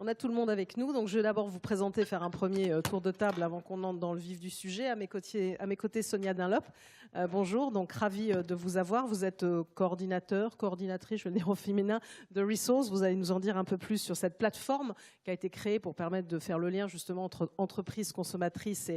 On a tout le monde avec nous, donc je vais d'abord vous présenter, faire un premier tour de table avant qu'on entre dans le vif du sujet. À mes côtés, Sonia Dunlop. Bonjour, donc ravi de vous avoir. Vous êtes coordinatrice, je vais le dire au féminin, de Resource. Vous allez nous en dire un peu plus sur cette plateforme qui a été créée pour permettre de faire le lien justement entre entreprises consommatrices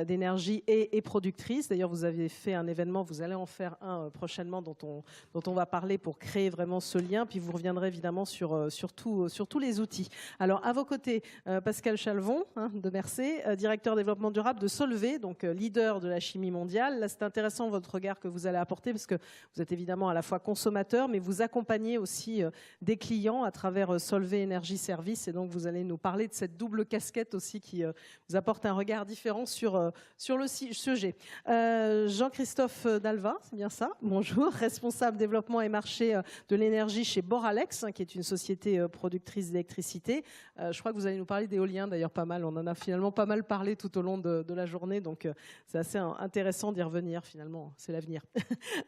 d'énergie et productrices. D'ailleurs, vous avez fait un événement, vous allez en faire un prochainement dont on va parler pour créer vraiment ce lien. Puis vous reviendrez évidemment sur tous les outils. Alors, à vos côtés, Pascal Chalvon, de Mercé, directeur développement durable de Solvay, donc leader de la chimie mondiale. Là, c'est intéressant votre regard que vous allez apporter parce que vous êtes évidemment à la fois consommateur, mais vous accompagnez aussi des clients à travers Solvay Energy Service. Et donc, vous allez nous parler de cette double casquette aussi qui vous apporte un regard différent sur le sujet. Jean-Christophe Dalva, c'est bien ça. Bonjour, responsable développement et marché de l'énergie chez Boralex, qui est une société productrice d'électricité. Je crois que vous allez nous parler d'éolien d'ailleurs pas mal. On en a finalement pas mal parlé tout au long de la journée, donc c'est assez intéressant d'y revenir finalement, c'est l'avenir.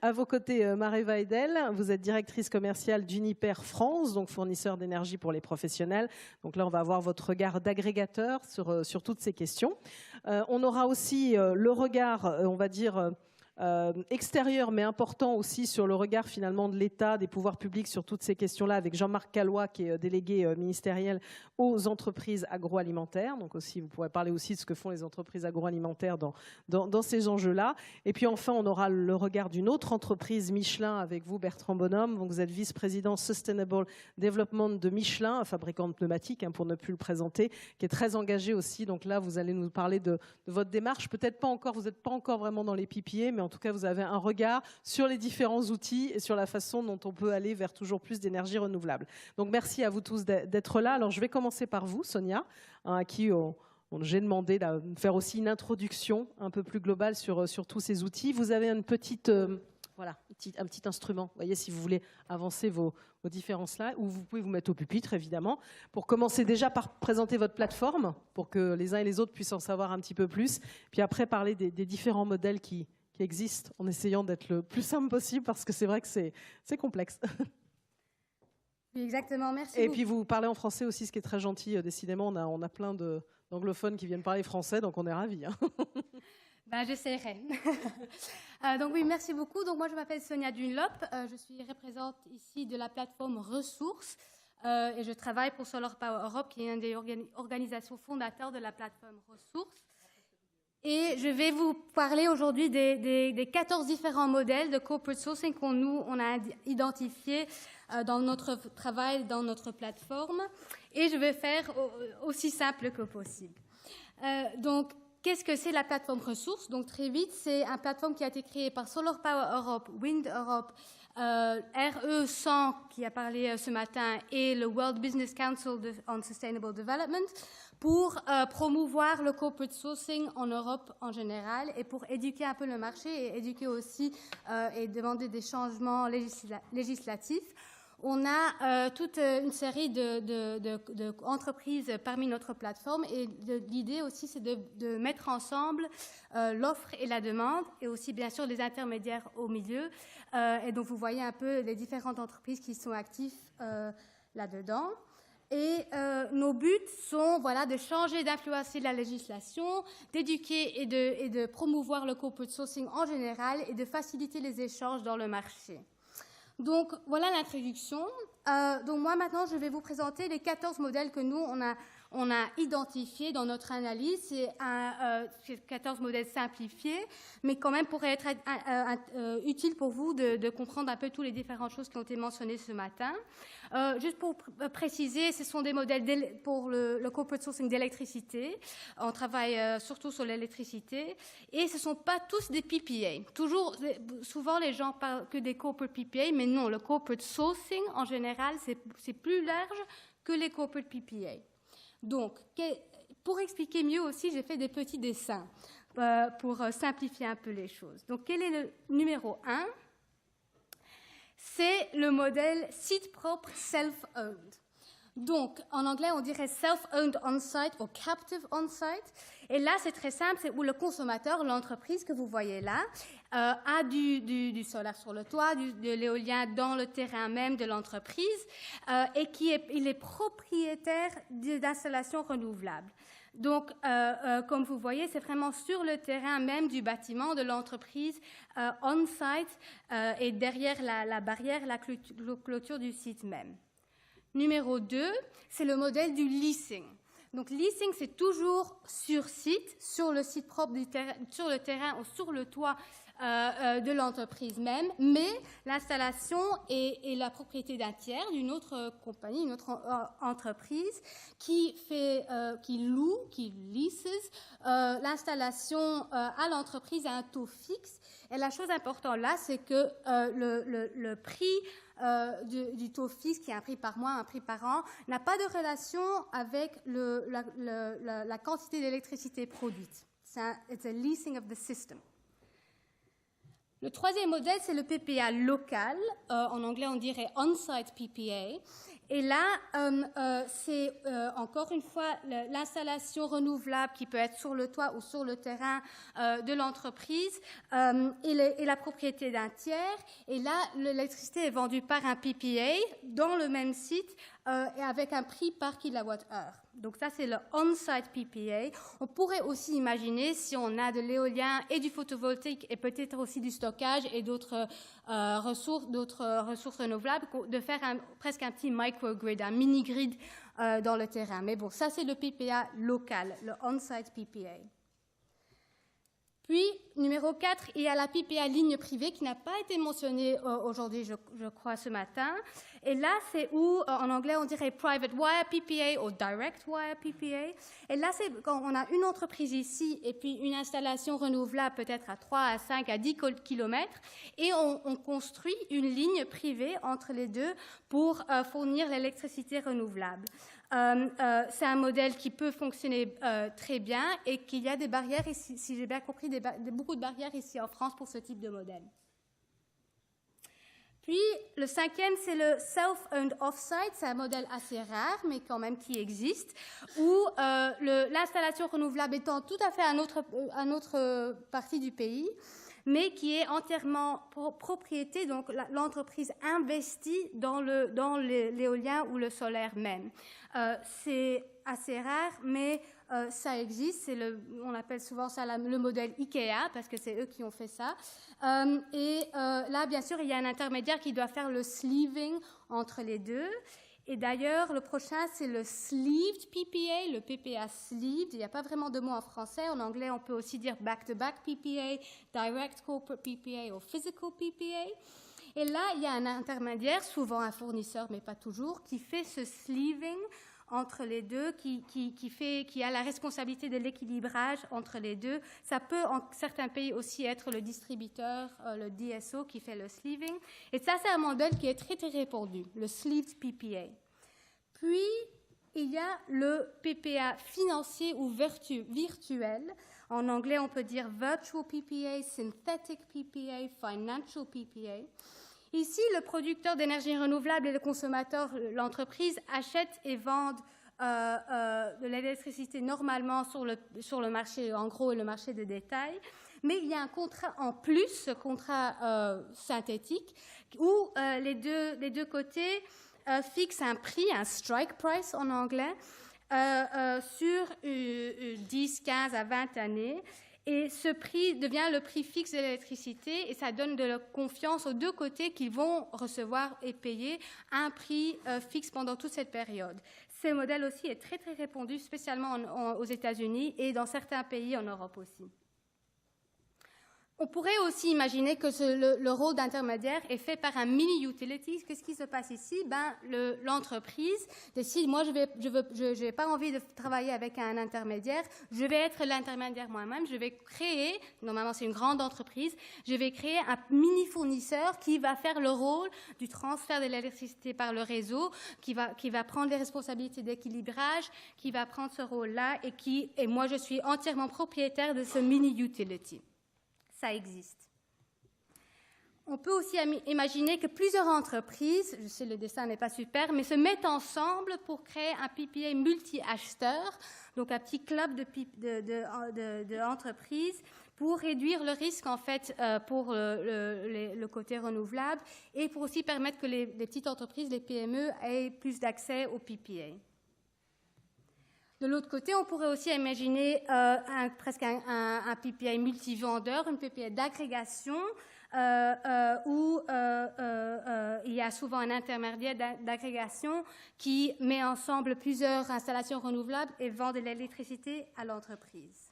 À vos côtés, Mareva Edel, vous êtes directrice commerciale d'Uniper France, donc fournisseur d'énergie pour les professionnels. Donc là, on va avoir votre regard d'agrégateur sur toutes ces questions. On aura aussi le regard, on va dire, extérieur mais important aussi sur le regard finalement de l'État, des pouvoirs publics sur toutes ces questions-là avec Jean-Marc Callois qui est délégué ministériel aux entreprises agroalimentaires. Donc aussi, vous pourrez parler aussi de ce que font les entreprises agroalimentaires dans ces enjeux-là. Et puis enfin, on aura le regard d'une autre entreprise, Michelin, avec vous Bertrand Bonhomme. Donc vous êtes vice-président Sustainable Development de Michelin, un fabricant de pneumatiques pour ne plus le présenter, qui est très engagé aussi. Donc là, vous allez nous parler de votre démarche. Peut-être pas encore, vous n'êtes pas encore vraiment dans les PPA, mais en tout cas, vous avez un regard sur les différents outils et sur la façon dont on peut aller vers toujours plus d'énergie renouvelable. Donc, merci à vous tous d'être là. Alors, je vais commencer par vous, Sonia, à qui j'ai demandé de faire aussi une introduction un peu plus globale sur tous ces outils. Vous avez une petite... Voilà, un petit instrument. Vous voyez, si vous voulez avancer vos différents slides, ou vous pouvez vous mettre au pupitre, évidemment, pour commencer déjà par présenter votre plateforme, pour que les uns et les autres puissent en savoir un petit peu plus, puis après parler des différents modèles qui existent, en essayant d'être le plus simple possible, parce que c'est vrai que c'est complexe. Oui, exactement, merci. Et puis vous parlez en français aussi, ce qui est très gentil, décidément, on a plein d'anglophones qui viennent parler français, donc on est ravis. Ben, j'essaierai. Donc oui, merci beaucoup. Donc moi, je m'appelle Sonia Dunlop. Je suis représentante ici de la plateforme Ressources et je travaille pour Solar Power Europe, qui est une des organisations fondateurs de la plateforme Ressources. Et je vais vous parler aujourd'hui des 14 différents modèles de corporate sourcing on a identifiés dans notre travail, dans notre plateforme. Et je vais faire aussi simple que possible. Donc, qu'est-ce que c'est la plateforme Ressources? Donc, très vite, c'est une plateforme qui a été créée par Solar Power Europe, Wind Europe, RE100, qui a parlé ce matin, et le World Business Council on Sustainable Development, pour promouvoir le corporate sourcing en Europe en général et pour éduquer un peu le marché et éduquer aussi et demander des changements législatifs. On a toute une série d'entreprises parmi notre plateforme et l'idée aussi, c'est de mettre ensemble l'offre et la demande et aussi, bien sûr, les intermédiaires au milieu. Et donc, vous voyez un peu les différentes entreprises qui sont actives là-dedans. Et nos buts sont de changer, d'influencer la législation, d'éduquer et de promouvoir le corporate sourcing en général et de faciliter les échanges dans le marché. Donc, voilà l'introduction. Donc, moi, maintenant, je vais vous présenter les 14 modèles que nous, on a identifiés dans notre analyse. C'est 14 modèles simplifiés, mais quand même pourraient être utiles pour vous de comprendre un peu toutes les différentes choses qui ont été mentionnées ce matin. Juste pour préciser, ce sont des modèles pour le corporate sourcing d'électricité. On travaille surtout sur l'électricité. Et ce ne sont pas tous des PPA. Souvent, les gens parlent que des corporate PPA, mais non, le corporate sourcing, en général, c'est plus large que les corporate PPA. Donc, pour expliquer mieux aussi, j'ai fait des petits dessins pour simplifier un peu les choses. Donc, quel est le numéro 1 ? C'est le modèle site propre self-owned. Donc, en anglais, on dirait self-owned on-site ou captive on-site. Et là, c'est très simple, c'est où le consommateur, l'entreprise que vous voyez là, a du solaire sur le toit, de l'éolien dans le terrain même de l'entreprise, et il est propriétaire d'installations renouvelables. Donc, comme vous voyez, c'est vraiment sur le terrain même du bâtiment de l'entreprise, on-site, et derrière la barrière, la clôture du site même. Numéro 2, c'est le modèle du leasing. Donc, leasing, c'est toujours sur site, sur le site propre du terrain, sur le terrain ou sur le toit de l'entreprise même, mais l'installation est la propriété d'un tiers, d'une autre compagnie, une autre entreprise qui loue, qui leases l'installation à l'entreprise à un taux fixe. Et la chose importante là, c'est que le prix du taux fixe, qui est un prix par mois, un prix par an, n'a pas de relation avec la quantité d'électricité produite. It's a leasing of the system. Le troisième modèle, c'est le PPA local. En anglais, on dirait on-site PPA. Et là, c'est encore une fois l'installation renouvelable qui peut être sur le toit ou sur le terrain de l'entreprise et la propriété d'un tiers. Et là, l'électricité est vendue par un PPA dans le même site et avec un prix par kilowattheure. Donc ça, c'est le on-site PPA. On pourrait aussi imaginer, si on a de l'éolien et du photovoltaïque et peut-être aussi du stockage et d'autres ressources renouvelables, de faire presque un petit microgrid, un mini-grid dans le terrain. Mais bon, ça, c'est le PPA local, le on-site PPA. Puis, numéro 4, il y a la PPA ligne privée qui n'a pas été mentionnée aujourd'hui, je crois, ce matin. Et là, c'est où, en anglais, on dirait private wire PPA ou direct wire PPA. Et là, c'est quand on a une entreprise ici et puis une installation renouvelable peut-être à 3, à 5, à 10 kilomètres et on construit une ligne privée entre les deux pour fournir l'électricité renouvelable. C'est un modèle qui peut fonctionner très bien et qu'il y a des barrières ici, si j'ai bien compris, beaucoup de barrières ici en France pour ce type de modèle. Puis, le cinquième, c'est le self-owned off-site. C'est un modèle assez rare, mais quand même qui existe, où l'installation renouvelable étant tout à fait à notre partie du pays, mais qui est entièrement propriété, donc l'entreprise investit dans l'éolien ou le solaire même. C'est assez rare, mais ça existe. On appelle souvent ça le modèle IKEA, parce que c'est eux qui ont fait ça. Là, bien sûr, il y a un intermédiaire qui doit faire le sleeving entre les deux. Et d'ailleurs, le prochain, c'est le sleeved PPA, le PPA sleeved. Il n'y a pas vraiment de mot en français. En anglais, on peut aussi dire back-to-back PPA, direct corporate PPA ou physical PPA. Et là, il y a un intermédiaire, souvent un fournisseur, mais pas toujours, qui fait ce sleeving entre les deux, qui a la responsabilité de l'équilibrage entre les deux. Ça peut, en certains pays aussi, être le distributeur, le DSO, qui fait le sleeving. Et ça, c'est un modèle qui est très, très répandu, le sleeved PPA. Puis, il y a le PPA financier ou virtuel. En anglais, on peut dire virtual PPA, synthetic PPA, financial PPA. Ici, le producteur d'énergie renouvelable et le consommateur, l'entreprise, achètent et vendent de l'électricité normalement sur le marché, en gros, et le marché de détail. Mais il y a un contrat en plus, ce contrat synthétique, où les deux côtés fixent un prix, un strike price en anglais, sur 10, 15 à 20 années. Et ce prix devient le prix fixe de l'électricité et ça donne de la confiance aux deux côtés qu'ils vont recevoir et payer un prix fixe pendant toute cette période. Ce modèle aussi est très, très répandu, spécialement aux États-Unis et dans certains pays en Europe aussi. On pourrait aussi imaginer que le rôle d'intermédiaire est fait par un mini-utility. Qu'est-ce qui se passe ici? L'entreprise décide, moi, je n'ai pas envie de travailler avec un intermédiaire, je vais être l'intermédiaire moi-même, je vais créer, normalement c'est une grande entreprise, je vais créer un mini-fournisseur qui va faire le rôle du transfert de l'électricité par le réseau, qui va prendre les responsabilités d'équilibrage, qui va prendre ce rôle-là et moi, je suis entièrement propriétaire de ce mini-utility. Ça existe. on peut aussi imaginer que plusieurs entreprises, je sais le dessin n'est pas super, mais se mettent ensemble pour créer un PPA multi-acheteur, donc un petit club d'entreprises pour réduire le risque en fait pour le côté renouvelable et pour aussi permettre que les petites entreprises, les PME, aient plus d'accès au PPA. De l'autre côté, on pourrait aussi imaginer presque un PPA multivendeur, une PPA d'agrégation, où il y a souvent un intermédiaire d'agrégation qui met ensemble plusieurs installations renouvelables et vend de l'électricité à l'entreprise.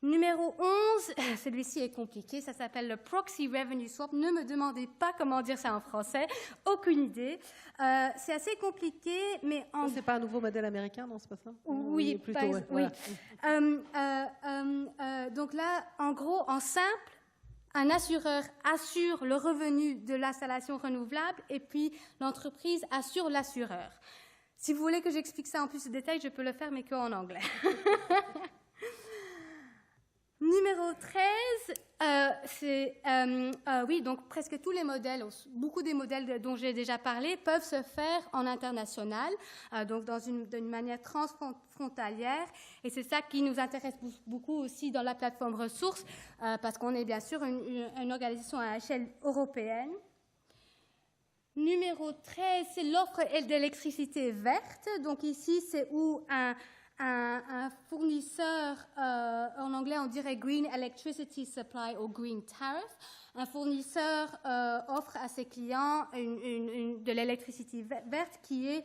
Numéro 11, celui-ci est compliqué, ça s'appelle le Proxy Revenue Swap. Ne me demandez pas comment dire ça en français, aucune idée. C'est assez compliqué, mais en... C'est pas un nouveau modèle américain, non, c'est pas ça? Oui, plutôt, oui. Voilà. Donc là, en gros, en simple, un assureur assure le revenu de l'installation renouvelable et puis l'entreprise assure l'assureur. Si vous voulez que j'explique ça en plus de détails, je peux le faire, mais qu'en anglais. Numéro 13, oui, donc presque tous les modèles, beaucoup des modèles dont j'ai déjà parlé, peuvent se faire en international, donc d'une manière transfrontalière. Et c'est ça qui nous intéresse beaucoup aussi dans la plateforme ressources, parce qu'on est bien sûr une organisation à échelle européenne. Numéro 13, c'est l'offre d'électricité verte. Donc ici, c'est où un fournisseur, en anglais on dirait Green Electricity Supply ou Green Tariff, un fournisseur offre à ses clients de l'électricité verte qui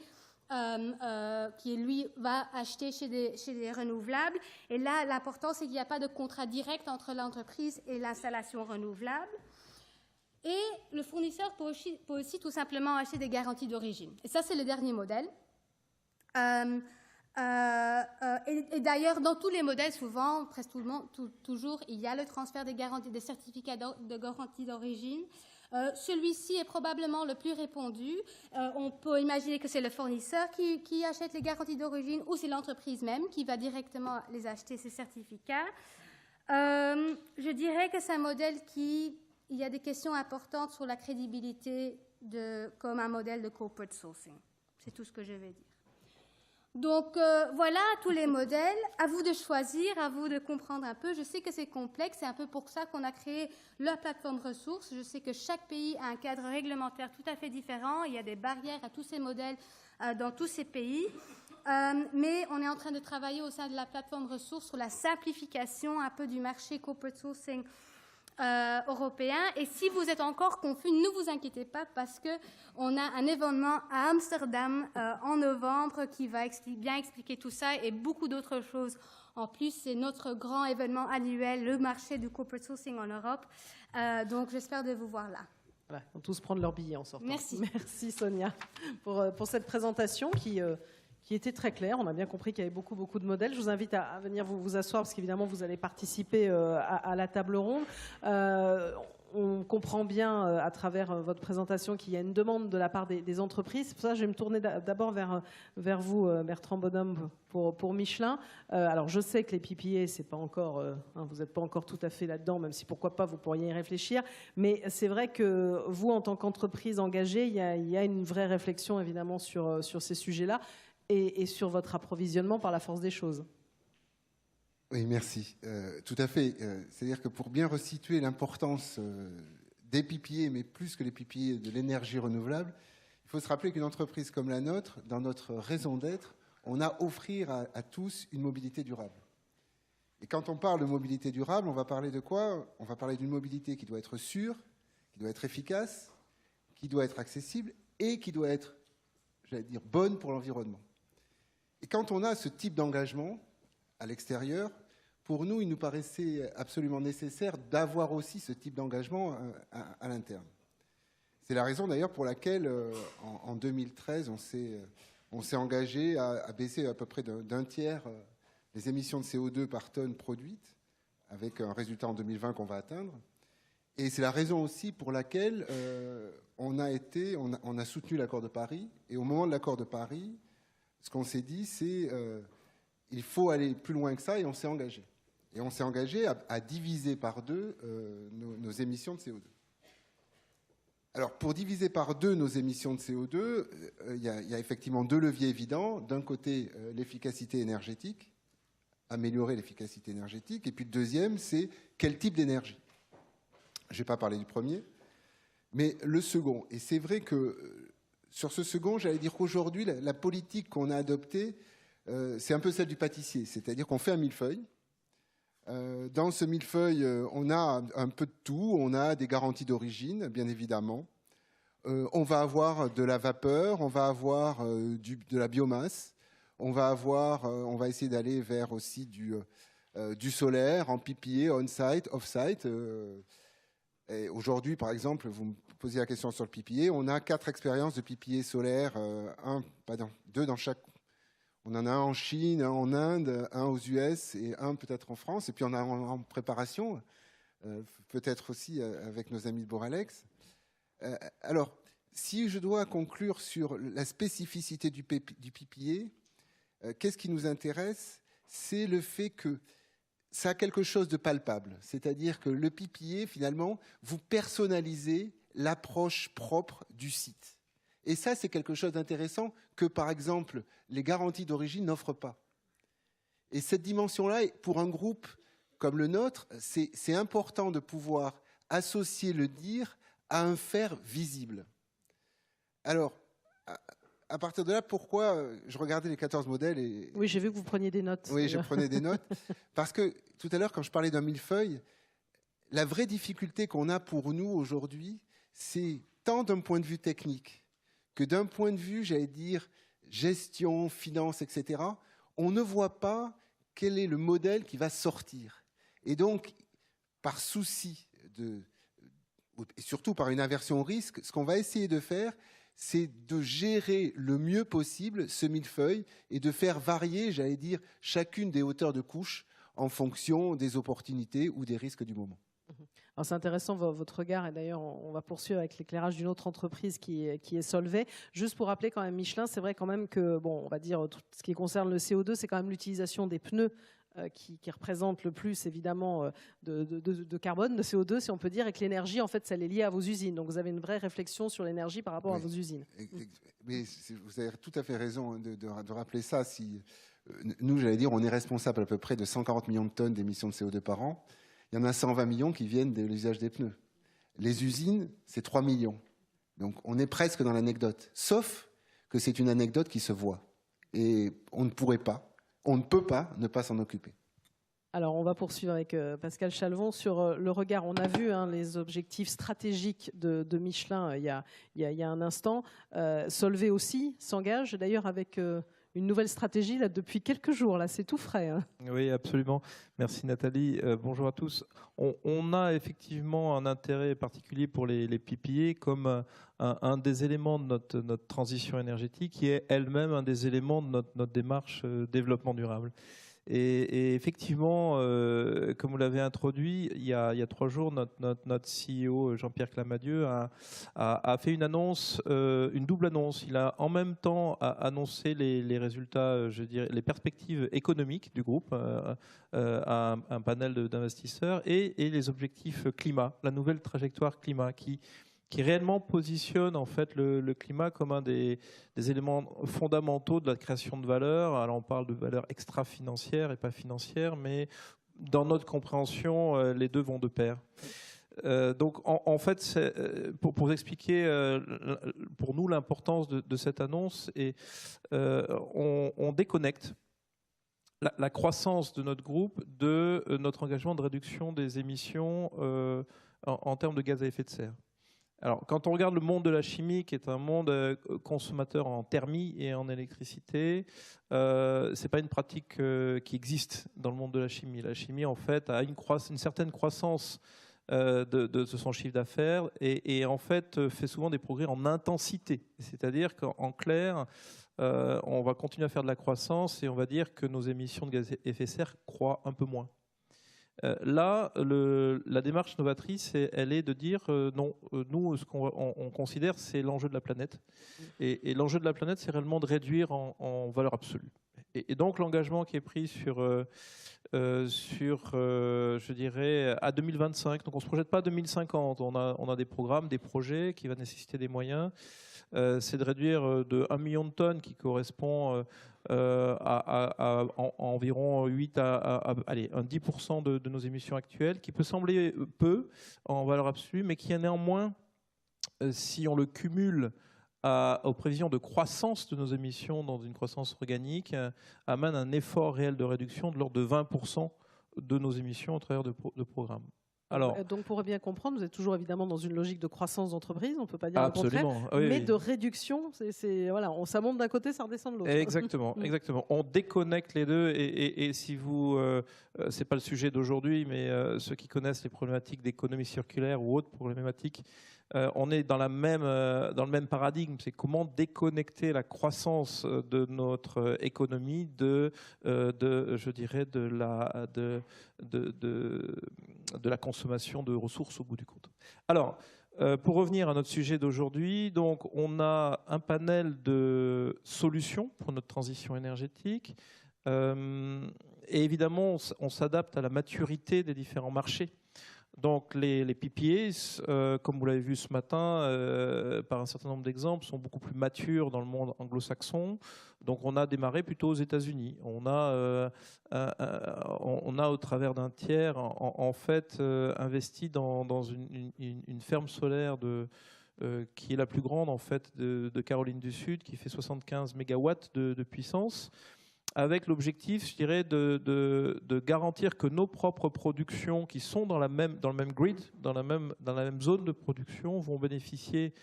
lui va acheter chez des renouvelables. Et là, l'important c'est qu'il n'y a pas de contrat direct entre l'entreprise et l'installation renouvelable. Et le fournisseur peut aussi tout simplement acheter des garanties d'origine. Et ça, c'est le dernier modèle. Et d'ailleurs, dans tous les modèles, souvent, presque toujours, il y a le transfert des garanties, des certificats de garantie d'origine. Celui-ci est probablement le plus répandu. On peut imaginer que c'est le fournisseur qui achète les garanties d'origine ou c'est l'entreprise même qui va directement les acheter, ces certificats. Je dirais que c'est un modèle il y a des questions importantes sur la crédibilité comme un modèle de corporate sourcing. C'est tout ce que je vais dire. Donc voilà tous les modèles, à vous de choisir, à vous de comprendre un peu. Je sais que c'est complexe, c'est un peu pour ça qu'on a créé la plateforme ressources. Je sais que chaque pays a un cadre réglementaire tout à fait différent, il y a des barrières à tous ces modèles dans tous ces pays, mais on est en train de travailler au sein de la plateforme ressources sur la simplification un peu du marché corporate sourcing européen. Et si vous êtes encore confus, ne vous inquiétez pas parce qu'on a un événement à Amsterdam en novembre qui va bien expliquer tout ça et beaucoup d'autres choses. En plus, c'est notre grand événement annuel, le marché du corporate sourcing en Europe. Donc, j'espère de vous voir là. Voilà, ils vont tous prendre leur billet en sortant. Merci. Merci Sonia pour cette présentation qui était très claire. On a bien compris qu'il y avait beaucoup de modèles. Je vous invite à venir vous asseoir parce qu'évidemment, vous allez participer à la table ronde. On comprend bien à travers votre présentation qu'il y a une demande de la part des entreprises. Pour ça, je vais me tourner d'abord vers vous, Bertrand Bonhomme, pour Michelin. Alors, je sais que les PPA, c'est pas encore, vous n'êtes pas encore tout à fait là-dedans, même si pourquoi pas, vous pourriez y réfléchir. Mais c'est vrai que vous, en tant qu'entreprise engagée, il y a une vraie réflexion, évidemment, sur ces sujets-là. Et sur votre approvisionnement par la force des choses. Oui, merci. Tout à fait. C'est-à-dire que pour bien resituer l'importance des PPA, mais plus que les PPA de l'énergie renouvelable, il faut se rappeler qu'une entreprise comme la nôtre, dans notre raison d'être, on a offrir à tous une mobilité durable. Et quand on parle de mobilité durable, on va parler de quoi? On va parler d'une mobilité qui doit être sûre, qui doit être efficace, qui doit être accessible et qui doit être, j'allais dire, bonne pour l'environnement. Et quand on a ce type d'engagement à l'extérieur, pour nous, il nous paraissait absolument nécessaire d'avoir aussi ce type d'engagement à l'interne. C'est la raison d'ailleurs pour laquelle, en 2013, on s'est engagé à baisser à peu près d'un tiers les émissions de CO2 par tonne produite, avec un résultat en 2020 qu'on va atteindre. Et c'est la raison aussi pour laquelle on a soutenu l'accord de Paris. Et au moment de l'accord de Paris, ce qu'on s'est dit, c'est il faut aller plus loin que ça et on s'est engagé. Et on s'est engagé à diviser par 2 nos émissions de CO2. Alors, pour diviser par 2 nos émissions de CO2, il y a effectivement 2 leviers évidents. D'un côté, l'efficacité énergétique, améliorer l'efficacité énergétique. Et puis le deuxième, c'est quel type d'énergie. Je ne vais pas parler du premier, mais le second. Et c'est vrai que sur ce second, j'allais dire qu'aujourd'hui, la politique qu'on a adoptée, c'est un peu celle du pâtissier. C'est-à-dire qu'on fait un millefeuille. Dans ce millefeuille, on a un peu de tout. On a des garanties d'origine, bien évidemment. On va avoir de la vapeur, on va avoir de la biomasse. On va essayer d'aller vers aussi du solaire en PPA, on-site, off-site. Aujourd'hui, par exemple, vous me posez la question sur le PPA. On a 4 expériences de PPA solaire, 2 dans chaque. On en a un en Chine, un en Inde, un aux US et un peut-être en France. Et puis on a en préparation, peut-être aussi avec nos amis de Boralex. Alors, si je dois conclure sur la spécificité du PPA, qu'est-ce qui nous intéresse? C'est le fait que ça a quelque chose de palpable. C'est-à-dire que le PPA, finalement, vous personnalisez l'approche propre du site. Et ça, c'est quelque chose d'intéressant que, par exemple, les garanties d'origine n'offrent pas. Et cette dimension-là, pour un groupe comme le nôtre, c'est important de pouvoir associer le dire à un faire visible. Alors, à partir de là, pourquoi je regardais les 14 modèles et... Oui, j'ai vu que vous preniez des notes. Oui, je prenais des notes. Parce que tout à l'heure, quand je parlais d'un millefeuille, la vraie difficulté qu'on a pour nous aujourd'hui, c'est tant d'un point de vue technique que d'un point de vue, j'allais dire, gestion, finance, etc., on ne voit pas quel est le modèle qui va sortir. Et donc, par souci, et surtout par une aversion au risque, ce qu'on va essayer de faire, c'est de gérer le mieux possible ce millefeuille et de faire varier, j'allais dire, chacune des hauteurs de couche en fonction des opportunités ou des risques du moment. Alors c'est intéressant votre regard, et d'ailleurs on va poursuivre avec l'éclairage d'une autre entreprise qui est Solvay. Juste pour rappeler quand même Michelin, c'est vrai quand même que, bon, on va dire tout ce qui concerne le CO2, c'est quand même l'utilisation des pneus qui représente le plus évidemment de carbone, de CO2 si on peut dire, et que l'énergie en fait ça est lié à vos usines. Donc vous avez une vraie réflexion sur l'énergie par rapport à vos usines. Mais vous avez tout à fait raison de rappeler ça. Nous, j'allais dire, on est responsable à peu près de 140 millions de tonnes d'émissions de CO2 par an. Il y en a 120 millions qui viennent de l'usage des pneus. Les usines, c'est 3 millions. Donc on est presque dans l'anecdote. Sauf que c'est une anecdote qui se voit. Et on ne peut pas ne pas s'en occuper. Alors, on va poursuivre avec Pascal Chalvon sur le regard. On a vu les objectifs stratégiques de Michelin il y a un instant. Solvay aussi s'engage, d'ailleurs, avec une nouvelle stratégie là, depuis quelques jours. Là, c'est tout frais. Hein. Oui, absolument. Merci Nathalie. Bonjour à tous. On a effectivement un intérêt particulier pour les PPA comme un des éléments de notre transition énergétique qui est elle-même un des éléments de notre démarche développement durable. Et effectivement, comme vous l'avez introduit, il y a 3 jours, notre CEO Jean-Pierre Clamadieu a fait une annonce, une double annonce. Il a en même temps annoncé les résultats, je dirais, les perspectives économiques du groupe à un panel d'investisseurs et les objectifs climat, la nouvelle trajectoire climat qui réellement positionne en fait le climat comme un des éléments fondamentaux de la création de valeur. Alors on parle de valeur extra-financière et pas financière, mais dans notre compréhension, les deux vont de pair. Donc en fait, pour vous expliquer pour nous l'importance de cette annonce, et on déconnecte la croissance de notre groupe de notre engagement de réduction des émissions en termes de gaz à effet de serre. Alors, quand on regarde le monde de la chimie, qui est un monde consommateur en thermie et en électricité, c'est pas une pratique qui existe dans le monde de la chimie. La chimie, en fait, a une certaine croissance de son chiffre d'affaires et en fait fait souvent des progrès en intensité. C'est-à-dire qu'en clair, on va continuer à faire de la croissance et on va dire que nos émissions de gaz à effet de serre croient un peu moins. Là, la démarche novatrice, elle est de dire non, nous, ce qu'on considère, c'est l'enjeu de la planète. Et l'enjeu de la planète, c'est réellement de réduire en valeur absolue. Et donc l'engagement qui est pris je dirais, à 2025. Donc on ne se projette pas à 2050. On a des programmes, des projets qui vont nécessiter des moyens. C'est de réduire de 1 million de tonnes, qui correspond à environ 10% de nos émissions actuelles, qui peut sembler peu en valeur absolue, mais qui est néanmoins, si on le cumule aux prévisions de croissance de nos émissions dans une croissance organique, amène un effort réel de réduction de l'ordre de 20% de nos émissions au travers de programmes. Alors, donc, pour bien comprendre, vous êtes toujours évidemment dans une logique de croissance d'entreprise, on ne peut pas dire absolument, le contraire, mais de réduction, voilà, ça monte d'un côté, ça redescend de l'autre. Exactement, exactement. On déconnecte les deux, et si vous, c'est pas le sujet d'aujourd'hui, mais ceux qui connaissent les problématiques d'économie circulaire ou autres problématiques, on est dans le même paradigme. C'est comment déconnecter la croissance de notre économie je dirais, de la consommation de ressources au bout du compte. Alors, pour revenir à notre sujet d'aujourd'hui, donc on a un panel de solutions pour notre transition énergétique. Et évidemment, on s'adapte à la maturité des différents marchés. Donc les PPAs, comme vous l'avez vu ce matin, par un certain nombre d'exemples, sont beaucoup plus matures dans le monde anglo-saxon. Donc on a démarré plutôt aux États-Unis. On a au travers d'un tiers en fait investi dans une ferme solaire qui est la plus grande en fait de Caroline du Sud, qui fait 75 mégawatts de puissance, avec l'objectif, je dirais, de garantir que nos propres productions qui sont dans le même grid, dans la même zone de production, vont bénéficier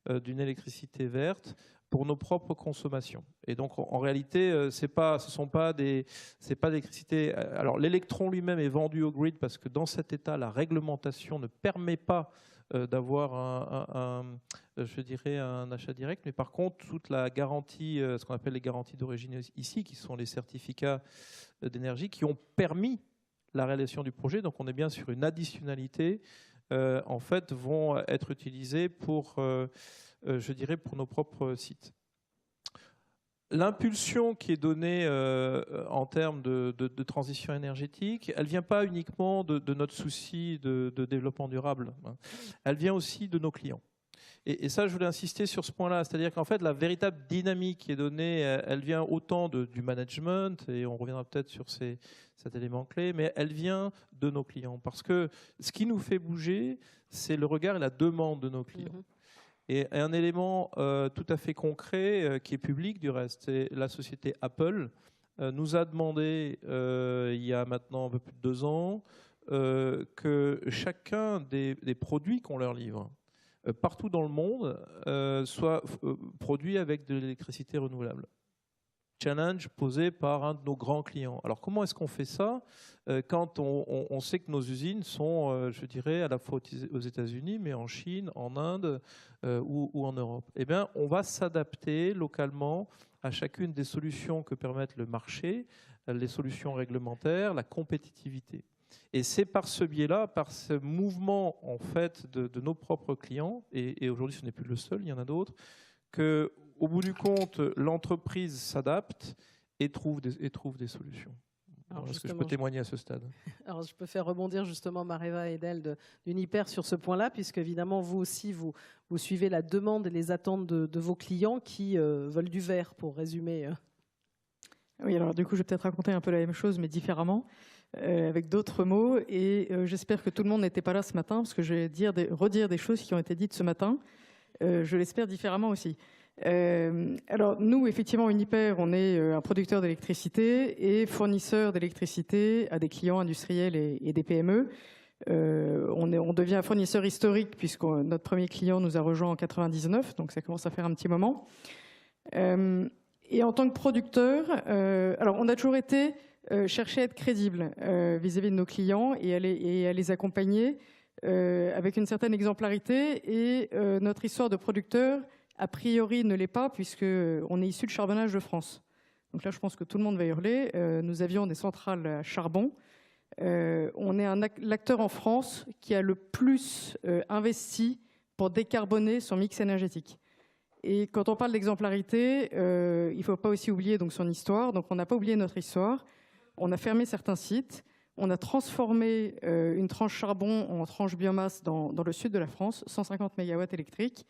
d'une électricité verte pour nos propres consommations. Et donc, en réalité, ce sont pas d'électricité. Alors, l'électron lui-même est vendu au grid parce que dans cet état, la réglementation ne permet pas d'avoir je dirais, un achat direct. Mais par contre, toute la garantie, ce qu'on appelle les garanties d'origine ici, qui sont les certificats d'énergie, qui ont permis la réalisation du projet, donc on est bien sur une additionnalité, en fait, vont être utilisés pour, je dirais, pour nos propres sites. L'impulsion qui est donnée en termes de transition énergétique, elle ne vient pas uniquement de notre souci de développement durable. Elle vient aussi de nos clients. Et ça, je voulais insister sur ce point-là. C'est-à-dire qu'en fait, la véritable dynamique qui est donnée, elle vient autant du management, et on reviendra peut-être sur cet élément clé, mais elle vient de nos clients. Parce que ce qui nous fait bouger, c'est le regard et la demande de nos clients. Mmh. Et un élément tout à fait concret, qui est public du reste, c'est la société Apple nous a demandé, il y a maintenant un peu plus de 2 ans, que chacun des produits qu'on leur livre, partout dans le monde, soit produit avec de l'électricité renouvelable. Challenge posé par un de nos grands clients. Alors comment est-ce qu'on fait ça quand on sait que nos usines sont, je dirais, à la fois aux États-Unis, mais en Chine, en Inde ou en Europe? Eh bien, on va s'adapter localement à chacune des solutions que permettent le marché, les solutions réglementaires, la compétitivité. Et c'est par ce biais-là, par ce mouvement en fait de nos propres clients, et aujourd'hui ce n'est plus le seul, il y en a d'autres, qu'au bout du compte, l'entreprise s'adapte et trouve des solutions. Est-ce que je peux témoigner à ce stade? Alors, je peux faire rebondir justement Mareva et Edel d'Uniper sur ce point-là, puisque évidemment, vous aussi, vous suivez la demande et les attentes de vos clients qui veulent du vert, pour résumer. Oui, alors du coup, je vais peut-être raconter un peu la même chose, mais différemment, avec d'autres mots. Et j'espère que tout le monde n'était pas là ce matin, parce que je vais redire des choses qui ont été dites ce matin. Je l'espère différemment aussi. Alors nous, effectivement, Uniper, on est un producteur d'électricité et fournisseur d'électricité à des clients industriels et des PME. On devient un fournisseur historique puisque notre premier client nous a rejoint en 99, donc ça commence à faire un petit moment. Et en tant que producteur, alors on a toujours été chercher à être crédible vis-à-vis de nos clients et à les accompagner avec une certaine exemplarité. Et notre histoire de producteur, a priori, ne l'est pas, puisqu'on est issu de charbonnage de France. Donc là, je pense que tout le monde va hurler. Nous avions des centrales à charbon. On est l'acteur en France qui a le plus investi pour décarboner son mix énergétique. Et quand on parle d'exemplarité, il ne faut pas aussi oublier donc, son histoire. Donc on n'a pas oublié notre histoire. On a fermé certains sites. On a transformé une tranche charbon en tranche biomasse dans le sud de la France, 150 MW électriques.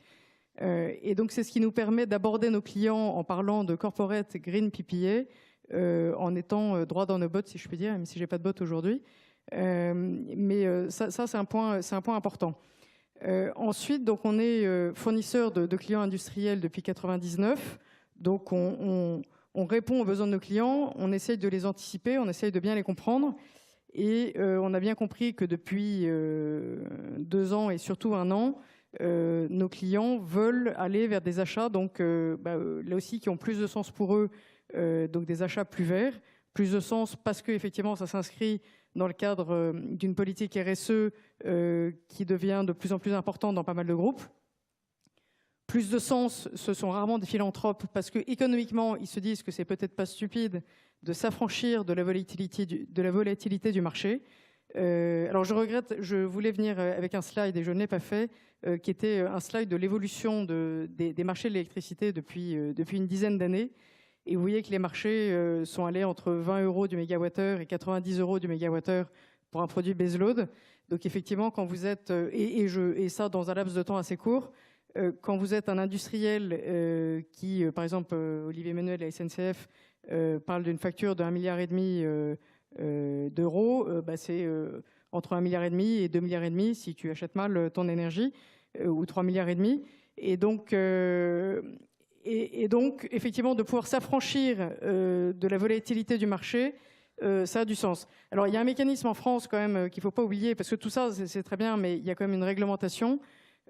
Et donc c'est ce qui nous permet d'aborder nos clients en parlant de corporate green PPA, en étant droit dans nos bottes, si je puis dire, même si je n'ai pas de bottes aujourd'hui. Mais ça c'est un point important. Ensuite, donc, on est fournisseur de clients industriels depuis 1999. Donc, on répond aux besoins de nos clients, on essaye de les anticiper, on essaye de bien les comprendre. Et on a bien compris que depuis 2 ans et surtout 1 an, nos clients veulent aller vers des achats, donc là aussi, qui ont plus de sens pour eux, donc des achats plus verts, plus de sens parce qu'effectivement, ça s'inscrit dans le cadre d'une politique RSE qui devient de plus en plus importante dans pas mal de groupes. Plus de sens, ce sont rarement des philanthropes parce qu'économiquement, ils se disent que c'est peut-être pas stupide de s'affranchir de la volatilité du marché. Alors je regrette, je voulais venir avec un slide et je ne l'ai pas fait, qui était un slide de l'évolution des marchés de l'électricité depuis une dizaine d'années. Et vous voyez que les marchés sont allés entre 20 € du mégawattheure et 90 € du mégawattheure pour un produit baseload. Donc effectivement, quand vous êtes, et ça dans un laps de temps assez court, quand vous êtes un industriel qui, par exemple, Olivier Menuel de la SNCF, parle d'une facture de 1,5 milliard d'euros, c'est entre 1,5 milliard et 2,5 milliards si tu achètes mal ton énergie, ou 3,5 milliards. Et donc, effectivement, de pouvoir s'affranchir de la volatilité du marché, ça a du sens. Alors, il y a un mécanisme en France, quand même, qu'il ne faut pas oublier, parce que tout ça, c'est très bien, mais il y a quand même une réglementation.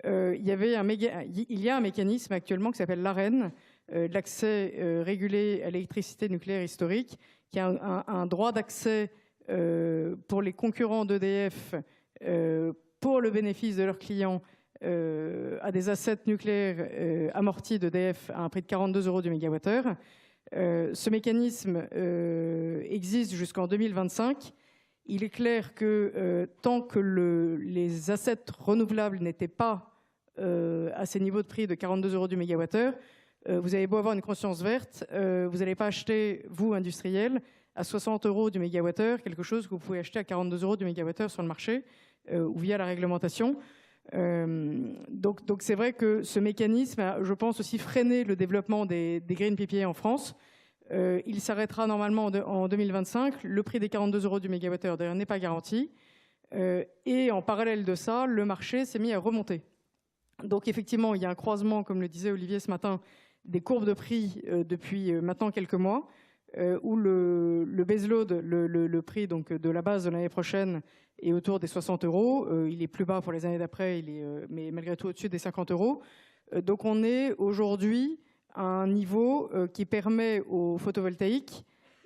Il y a un mécanisme actuellement qui s'appelle l'AREN, l'accès régulé à l'électricité nucléaire historique, qui a un droit d'accès pour les concurrents d'EDF pour le bénéfice de leurs clients à des assets nucléaires amortis d'EDF à un prix de 42 € du mégawattheure. Ce mécanisme existe jusqu'en 2025. Il est clair que tant que les assets renouvelables n'étaient pas à ces niveaux de prix de 42 € du mégawattheure, vous avez beau avoir une conscience verte, vous n'allez pas acheter, vous, industriels, à 60 € du mégawattheure, quelque chose que vous pouvez acheter à 42 € du mégawattheure sur le marché ou via la réglementation. Donc c'est vrai que ce mécanisme a, je pense, aussi freiné le développement des green PPA en France. Il s'arrêtera normalement en 2025. Le prix des 42 € du mégawattheure, d'ailleurs, n'est pas garanti. Et en parallèle de ça, le marché s'est mis à remonter. Donc effectivement, il y a un croisement, comme le disait Olivier ce matin, des courbes de prix depuis maintenant quelques mois, où le baseload, le prix donc, de la base de l'année prochaine est autour des 60 €. Il est plus bas pour les années d'après, mais malgré tout au-dessus des 50 €. Donc on est aujourd'hui à un niveau qui permet au photovoltaïque,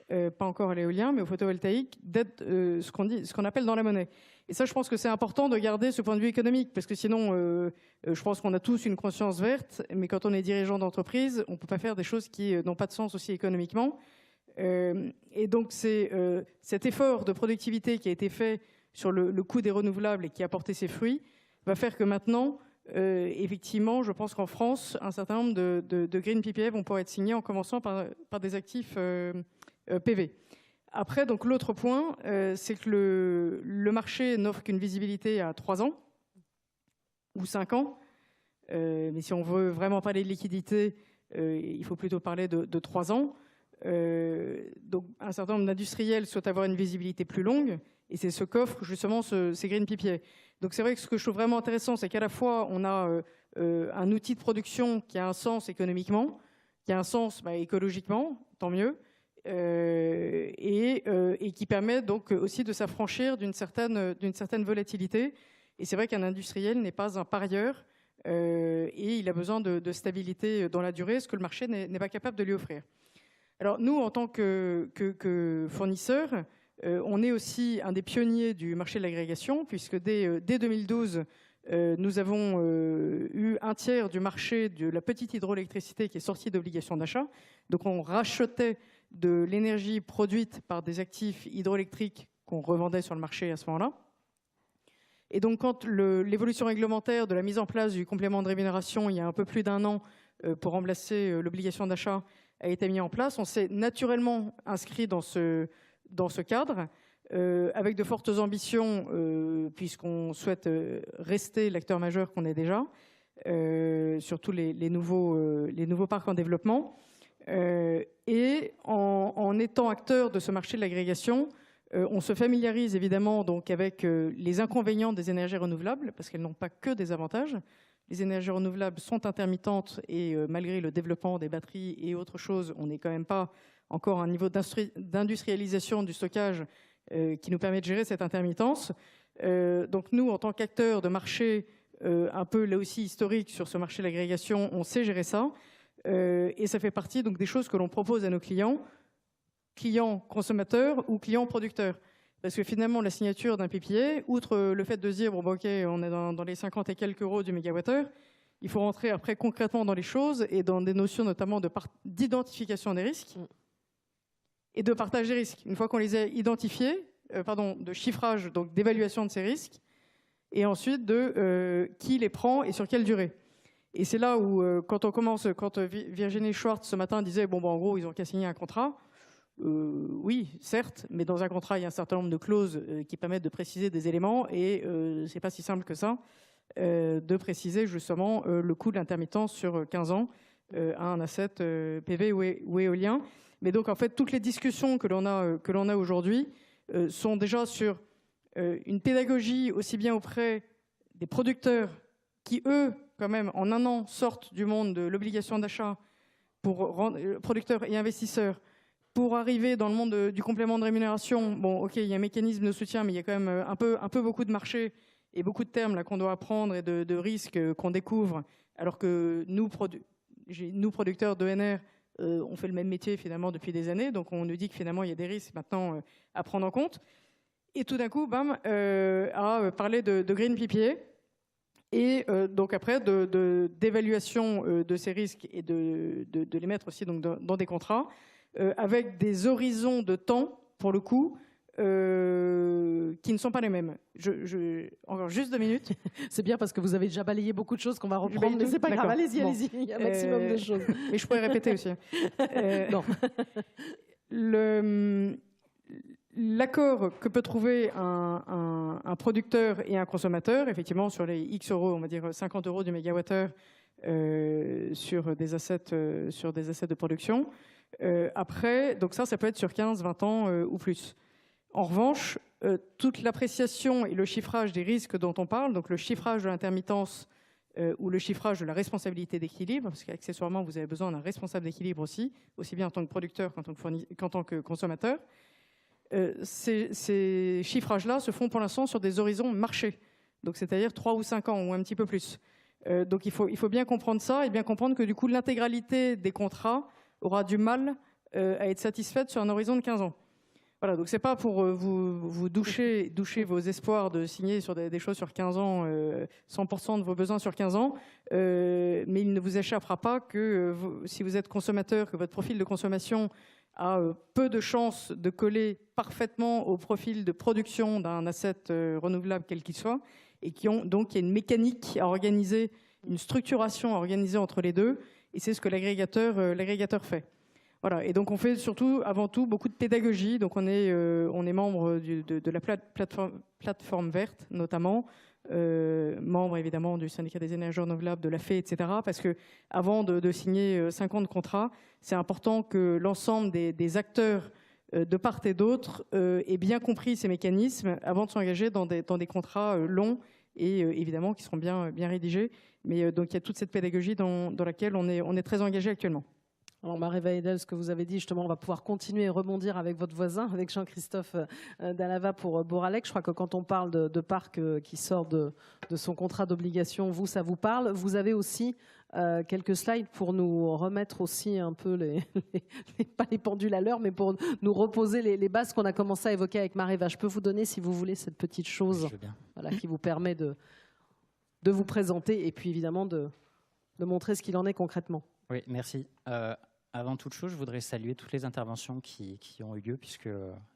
pas encore à l'éolien, mais au photovoltaïque, d'être ce qu'on appelle dans la monnaie. Et ça, je pense que c'est important de garder ce point de vue économique, parce que sinon, je pense qu'on a tous une conscience verte, mais quand on est dirigeant d'entreprise, on ne peut pas faire des choses qui n'ont pas de sens aussi économiquement. Et donc, c'est cet effort de productivité qui a été fait sur le coût des renouvelables et qui a porté ses fruits, va faire que maintenant, effectivement, je pense qu'en France, un certain nombre de green PPA vont pouvoir être signés en commençant par des actifs PV. Après, donc l'autre point, c'est que le marché n'offre qu'une visibilité à 3 ans ou 5 ans. Mais si on veut vraiment parler de liquidité, il faut plutôt parler de 3 ans. Donc un certain nombre d'industriels souhaitent avoir une visibilité plus longue, et c'est ce qu'offrent justement ces green PPA. Donc c'est vrai que ce que je trouve vraiment intéressant, c'est qu'à la fois on a un outil de production qui a un sens économiquement, qui a un sens écologiquement, tant mieux, et qui permet donc aussi de s'affranchir d'une certaine volatilité. Et c'est vrai qu'un industriel n'est pas un parieur, et il a besoin de stabilité dans la durée, ce que le marché n'est pas capable de lui offrir. Alors nous, en tant que fournisseurs, on est aussi un des pionniers du marché de l'agrégation, puisque dès 2012, nous avons eu un tiers du marché de la petite hydroélectricité qui est sorti d'obligation d'achat. Donc on rachetait de l'énergie produite par des actifs hydroélectriques qu'on revendait sur le marché à ce moment-là. Et donc quand l'évolution réglementaire de la mise en place du complément de rémunération, il y a un peu plus d'1 an, pour remplacer l'obligation d'achat a été mis en place. On s'est naturellement inscrit dans ce cadre, avec de fortes ambitions, puisqu'on souhaite rester l'acteur majeur qu'on est déjà, sur tous les nouveaux parcs en développement. Et en étant acteur de ce marché de l'agrégation, on se familiarise évidemment donc avec les inconvénients des énergies renouvelables, parce qu'elles n'ont pas que des avantages. Les énergies renouvelables sont intermittentes et malgré le développement des batteries et autres choses, on n'est quand même pas encore à un niveau d'industrialisation du stockage qui nous permet de gérer cette intermittence. Donc nous, en tant qu'acteurs de marché, un peu là aussi historique sur ce marché de l'agrégation, on sait gérer ça. Et ça fait partie donc des choses que l'on propose à nos clients consommateurs ou clients producteurs. Parce que finalement, la signature d'un PPA, outre le fait de se dire, bon, OK, on est dans les 50 et quelques euros du mégawattheure, il faut rentrer après concrètement dans les choses et dans des notions notamment d'identification des risques et de partage des risques. Une fois qu'on les a identifiés, de chiffrage, donc d'évaluation de ces risques, et ensuite de qui les prend et sur quelle durée. Et c'est là où, quand Virginie Schwartz ce matin disait, bon, en gros, ils ont qu'à signer un contrat, oui, certes, mais dans un contrat, il y a un certain nombre de clauses qui permettent de préciser des éléments, et c'est pas si simple que ça, de préciser justement le coût de l'intermittence sur 15 ans à un asset PV ou éolien. Mais donc, en fait, toutes les discussions que l'on a aujourd'hui sont déjà sur une pédagogie aussi bien auprès des producteurs qui, eux, quand même, en un an, sortent du monde de l'obligation d'achat pour producteurs et investisseurs, pour arriver dans le monde du complément de rémunération. Bon, OK, il y a un mécanisme de soutien, mais il y a quand même un peu beaucoup de marchés et beaucoup de termes là qu'on doit apprendre et de risques qu'on découvre, alors que nous producteurs d'ENR, on fait le même métier finalement depuis des années, donc on nous dit que finalement il y a des risques maintenant à prendre en compte. Et tout d'un coup, bam, à parler de Green PPA, et donc après d'évaluation de ces risques et de les mettre aussi donc dans des contrats, avec des horizons de temps, pour le coup, qui ne sont pas les mêmes. Encore juste 2 minutes. C'est bien parce que vous avez déjà balayé beaucoup de choses qu'on va reprendre, mais c'est pas grave, allez-y, bon. allez-y, il y a un maximum de choses. Mais je pourrais répéter aussi. Non. L'accord que peut trouver un producteur et un consommateur, effectivement, sur les X euros, on va dire 50 euros du mégawattheure sur des assets de production. Après, donc ça peut être sur 15, 20 ans ou plus. En revanche, toute l'appréciation et le chiffrage des risques dont on parle, donc le chiffrage de l'intermittence ou le chiffrage de la responsabilité d'équilibre, parce qu'accessoirement, vous avez besoin d'un responsable d'équilibre aussi bien en tant que producteur qu'en tant que consommateur. Ces chiffrages-là se font pour l'instant sur des horizons marché, donc c'est-à-dire 3 ou 5 ans ou un petit peu plus. Donc il faut bien comprendre ça et bien comprendre que du coup l'intégralité des contrats aura du mal à être satisfaite sur un horizon de 15 ans. Voilà, donc c'est pas pour vous doucher vos espoirs de signer sur des choses sur 15 ans, 100% de vos besoins sur 15 ans, mais il ne vous échappera pas que si vous êtes consommateur, que votre profil de consommation a peu de chances de coller parfaitement au profil de production d'un asset renouvelable quel qu'il soit, et donc il y a une mécanique à organiser, une structuration à organiser entre les deux, et c'est ce que l'agrégateur fait. Voilà, et donc on fait surtout, avant tout, beaucoup de pédagogie. Donc on est membre de la plateforme verte, notamment, membre évidemment du syndicat des énergies renouvelables, de la FE, etc. Parce que avant de signer 50 contrats, c'est important que l'ensemble des acteurs de part et d'autre aient bien compris ces mécanismes avant de s'engager dans des contrats longs et évidemment qui seront bien rédigés. Mais donc il y a toute cette pédagogie dans laquelle on est très engagé actuellement. Alors Marie-Eva Edel, ce que vous avez dit, justement, on va pouvoir continuer et rebondir avec votre voisin, avec Jean-Christophe Dallava pour Boralec. Je crois que quand on parle de parc qui sort de son contrat d'obligation, vous, ça vous parle. Vous avez aussi quelques slides pour nous remettre aussi un peu pas les pendules à l'heure, mais pour nous reposer les bases qu'on a commencé à évoquer avec Marie-Eva. Je peux vous donner, si vous voulez, cette petite chose qui vous permet de vous présenter et puis évidemment de montrer ce qu'il en est concrètement. Oui, merci. Avant toute chose, je voudrais saluer toutes les interventions qui ont eu lieu, puisque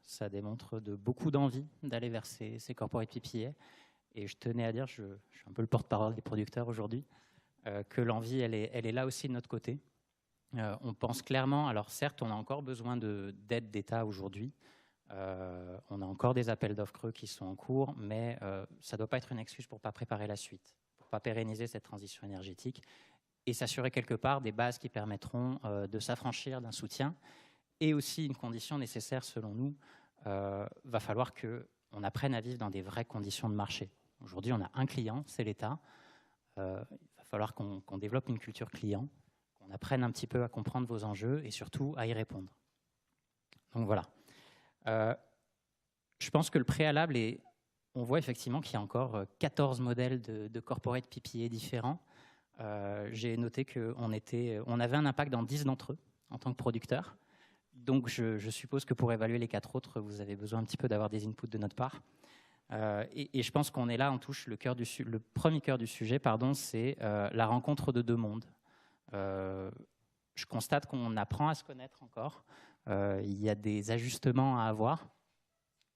ça démontre beaucoup d'envie d'aller vers ces corporate PPA. Et je tenais à dire, je suis un peu le porte-parole des producteurs aujourd'hui. que l'envie, elle est là aussi de notre côté. On pense clairement, alors certes, on a encore besoin d'aide d'État aujourd'hui. On a encore des appels d'offres creux qui sont en cours, mais ça ne doit pas être une excuse pour ne pas préparer la suite, pour ne pas pérenniser cette transition énergétique et s'assurer quelque part des bases qui permettront de s'affranchir d'un soutien. Et aussi une condition nécessaire, selon nous, va falloir qu'on apprenne à vivre dans des vraies conditions de marché. Aujourd'hui, on a un client, c'est l'État. Il va falloir qu'on développe une culture client, qu'on apprenne un petit peu à comprendre vos enjeux et surtout à y répondre. Donc voilà. Je pense que le préalable est, on voit effectivement qu'il y a encore 14 modèles de corporate PPA différents. J'ai noté qu'on avait un impact dans 10 d'entre eux en tant que producteur. Donc je suppose que pour évaluer les 4 autres, vous avez besoin un petit peu d'avoir des inputs de notre part. Et je pense qu'on est là, on touche le premier cœur du sujet, c'est la rencontre de deux mondes. Je constate qu'on apprend à se connaître encore. Il y a des ajustements à avoir.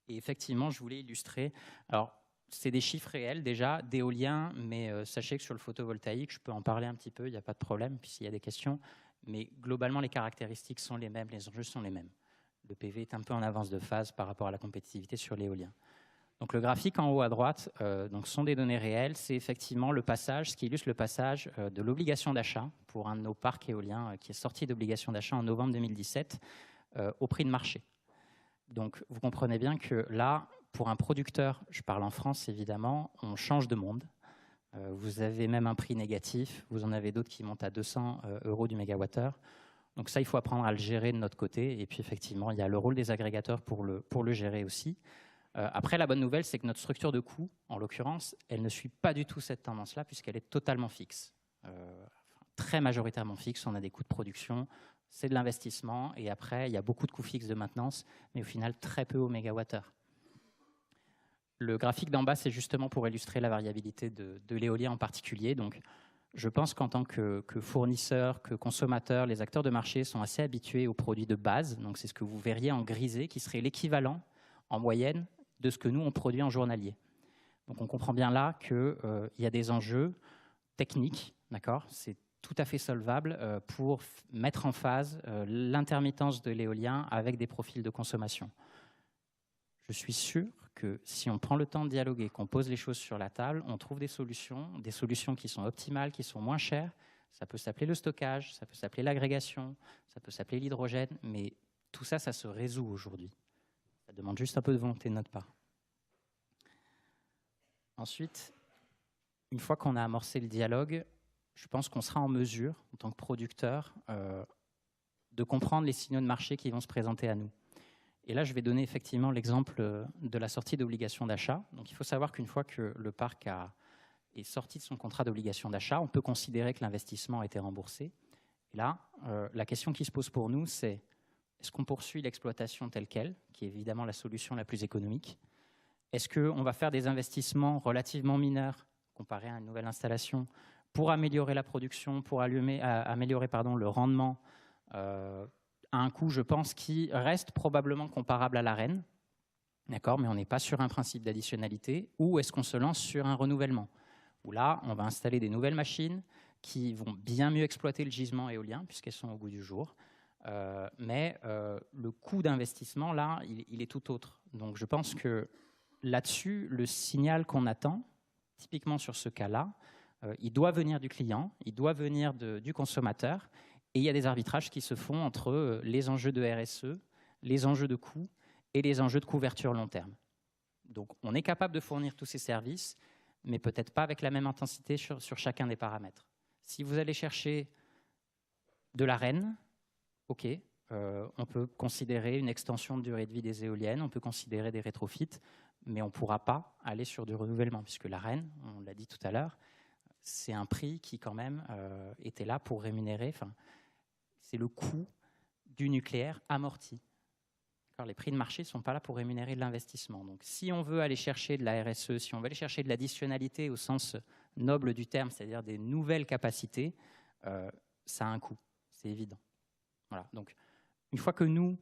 Et effectivement, je voulais illustrer. Alors, c'est des chiffres réels déjà, d'éolien, mais sachez que sur le photovoltaïque, je peux en parler un petit peu, il n'y a pas de problème, puis s'il y a des questions. Mais globalement, les caractéristiques sont les mêmes, les enjeux sont les mêmes. Le PV est un peu en avance de phase par rapport à la compétitivité sur l'éolien. Donc le graphique en haut à droite donc sont des données réelles. C'est effectivement le passage, ce qui illustre le passage de l'obligation d'achat pour un de nos parcs éoliens qui est sorti d'obligation d'achat en novembre 2017 au prix de marché. Donc vous comprenez bien que là, pour un producteur, je parle en France évidemment, on change de monde. Vous avez même un prix négatif, vous en avez d'autres qui montent à 200 € du mégawattheure. Donc ça, il faut apprendre à le gérer de notre côté. Et puis effectivement, il y a le rôle des agrégateurs pour le gérer aussi. Après, la bonne nouvelle, c'est que notre structure de coût, en l'occurrence, elle ne suit pas du tout cette tendance-là puisqu'elle est totalement fixe. Très majoritairement fixe, on a des coûts de production, c'est de l'investissement et après, il y a beaucoup de coûts fixes de maintenance, mais au final, très peu au mégawattheure. Le graphique d'en bas, c'est justement pour illustrer la variabilité de l'éolien en particulier. Donc, je pense qu'en tant que fournisseur, que consommateur, les acteurs de marché sont assez habitués aux produits de base. Donc, c'est ce que vous verriez en grisé, qui serait l'équivalent en moyenne de ce que nous, on produit en journalier. Donc, on comprend bien là qu'il y a des enjeux techniques, d'accord ? C'est tout à fait solvable pour mettre en phase l'intermittence de l'éolien avec des profils de consommation. Je suis sûr que si on prend le temps de dialoguer, qu'on pose les choses sur la table, on trouve des solutions qui sont optimales, qui sont moins chères. Ça peut s'appeler le stockage, ça peut s'appeler l'agrégation, ça peut s'appeler l'hydrogène, mais tout ça, ça se résout aujourd'hui. Ça demande juste un peu de volonté de notre part. Ensuite, une fois qu'on a amorcé le dialogue, je pense qu'on sera en mesure, en tant que producteur, de comprendre les signaux de marché qui vont se présenter à nous. Et là, je vais donner effectivement l'exemple de la sortie d'obligation d'achat. Donc, il faut savoir qu'une fois que le parc est sorti de son contrat d'obligation d'achat, on peut considérer que l'investissement a été remboursé. Et là, la question qui se pose pour nous, c'est est-ce qu'on poursuit l'exploitation telle qu'elle, qui est évidemment la solution la plus économique? Est-ce qu'on va faire des investissements relativement mineurs, comparés à une nouvelle installation, pour améliorer la production, pour améliorer le rendement à un coût, je pense, qui reste probablement comparable à l'Arenh, d'accord, mais on n'est pas sur un principe d'additionnalité, ou est-ce qu'on se lance sur un renouvellement, où là, on va installer des nouvelles machines qui vont bien mieux exploiter le gisement éolien, puisqu'elles sont au goût du jour, mais le coût d'investissement, là, il est tout autre. Donc je pense que là-dessus, le signal qu'on attend, typiquement sur ce cas-là, il doit venir du client, il doit venir du consommateur, et il y a des arbitrages qui se font entre les enjeux de RSE, les enjeux de coût et les enjeux de couverture long terme. Donc, on est capable de fournir tous ces services, mais peut-être pas avec la même intensité sur chacun des paramètres. Si vous allez chercher de l'Arenh, OK, on peut considérer une extension de durée de vie des éoliennes, on peut considérer des rétrofits, mais on ne pourra pas aller sur du renouvellement, puisque l'Arenh, on l'a dit tout à l'heure, c'est un prix qui quand même était là pour rémunérer, c'est le coût du nucléaire amorti. Les prix de marché ne sont pas là pour rémunérer de l'investissement. Donc si on veut aller chercher de la RSE, si on veut aller chercher de l'additionnalité au sens noble du terme, c'est-à-dire des nouvelles capacités, ça a un coût, c'est évident. Voilà. Donc une fois que nous,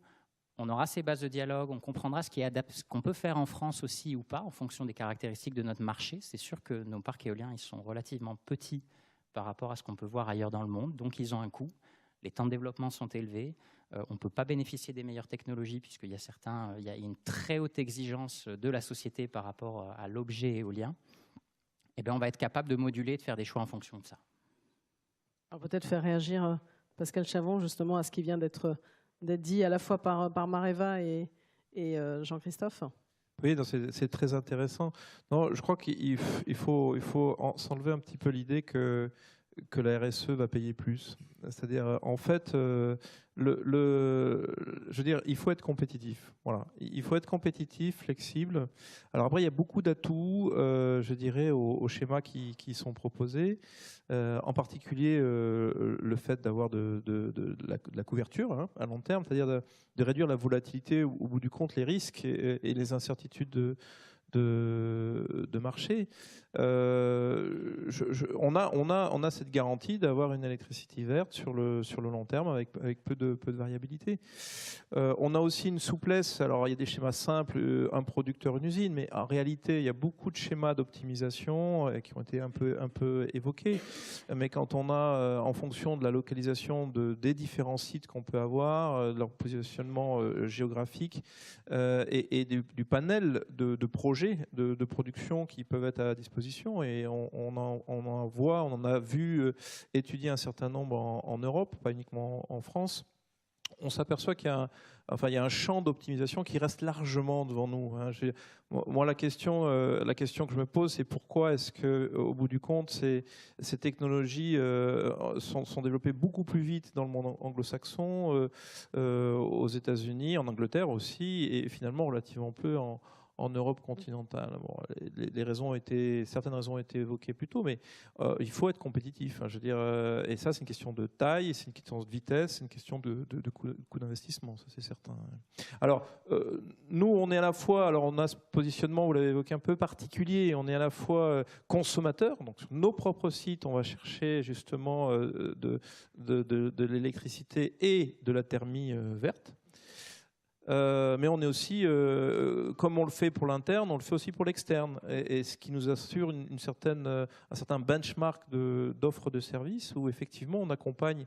on aura ces bases de dialogue, on comprendra ce qu'on peut faire en France aussi ou pas, en fonction des caractéristiques de notre marché. C'est sûr que nos parcs éoliens, ils sont relativement petits par rapport à ce qu'on peut voir ailleurs dans le monde. Donc, ils ont un coût. Les temps de développement sont élevés. On ne peut pas bénéficier des meilleures technologies puisqu'il y a une très haute exigence de la société par rapport à l'objet éolien. Eh bien, on va être capable de moduler et de faire des choix en fonction de ça. Alors peut-être faire réagir Pascal Chavon justement à ce qui vient d'être dit à la fois par Mareva et Jean-Christophe. Oui, c'est très intéressant. Non, je crois qu'il faut s'enlever un petit peu l'idée que la RSE va payer plus. C'est-à-dire, en fait, je veux dire, il faut être compétitif. Voilà. Il faut être compétitif, flexible. Alors après, il y a beaucoup d'atouts, je dirais, aux schémas qui sont proposés. En particulier, le fait d'avoir de la couverture à long terme, c'est-à-dire de réduire la volatilité, au bout du compte, les risques et les incertitudes de marché. On a cette garantie d'avoir une électricité verte sur le long terme avec peu de variabilité. On a aussi une souplesse. Alors il y a des schémas simples, un producteur, une usine, mais en réalité il y a beaucoup de schémas d'optimisation qui ont été un peu évoqués. Mais quand on a, en fonction de la localisation des différents sites qu'on peut avoir, de leur positionnement géographique et du panel de projets de production qui peuvent être à disposition, et on en a vu étudier un certain nombre en Europe, pas uniquement en France. On s'aperçoit qu'il y a un champ d'optimisation qui reste largement devant nous. Moi, la question que je me pose, c'est pourquoi est-ce qu'au bout du compte, ces technologies sont développées beaucoup plus vite dans le monde anglo-saxon, aux États-Unis, en Angleterre aussi, et finalement relativement peu en Europe continentale. Bon, certaines raisons ont été évoquées plus tôt, mais il faut être compétitif. Je veux dire, et ça, c'est une question de taille, c'est une question de vitesse, c'est une question de coût d'investissement, ça c'est certain. Alors, nous, on est à la fois, alors on a ce positionnement, vous l'avez évoqué un peu particulier, on est à la fois consommateur, donc sur nos propres sites, on va chercher justement de l'électricité et de la thermie verte. Mais on est aussi, comme on le fait pour l'interne, on le fait aussi pour l'externe, et ce qui nous assure un certain benchmark d'offres de services où effectivement on accompagne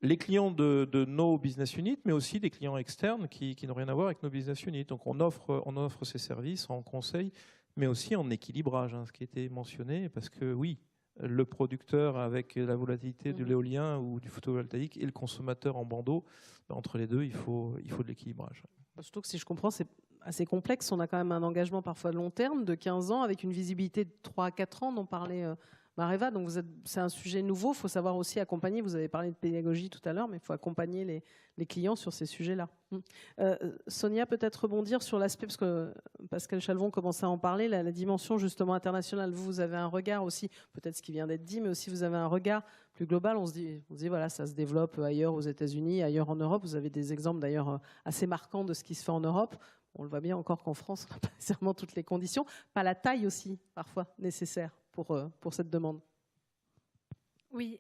les clients de nos business units, mais aussi des clients externes qui n'ont rien à voir avec nos business units. Donc on offre ces services en conseil, mais aussi en équilibrage, ce qui a été mentionné, parce que oui, le producteur avec la volatilité de l'éolien ou du photovoltaïque et le consommateur en bandeau, entre les deux, il faut de l'équilibrage. Surtout que si je comprends, c'est assez complexe. On a quand même un engagement parfois long terme de 15 ans avec une visibilité de 3 à 4 ans dont parlait Mareva. Donc c'est un sujet nouveau. Il faut savoir aussi accompagner. Vous avez parlé de pédagogie tout à l'heure, mais il faut accompagner les clients sur ces sujets-là. Sonia, peut-être rebondir sur l'aspect, parce que Pascal Chalvon commençait à en parler, la dimension justement internationale. Vous avez un regard aussi, peut-être ce qui vient d'être dit, mais aussi vous avez un regard plus global. On se dit voilà, ça se développe ailleurs aux États-Unis, ailleurs en Europe. Vous avez des exemples d'ailleurs assez marquants de ce qui se fait en Europe. On le voit bien encore qu'en France, on n'a pas nécessairement toutes les conditions. Pas la taille aussi, parfois, nécessaire pour cette demande. Oui,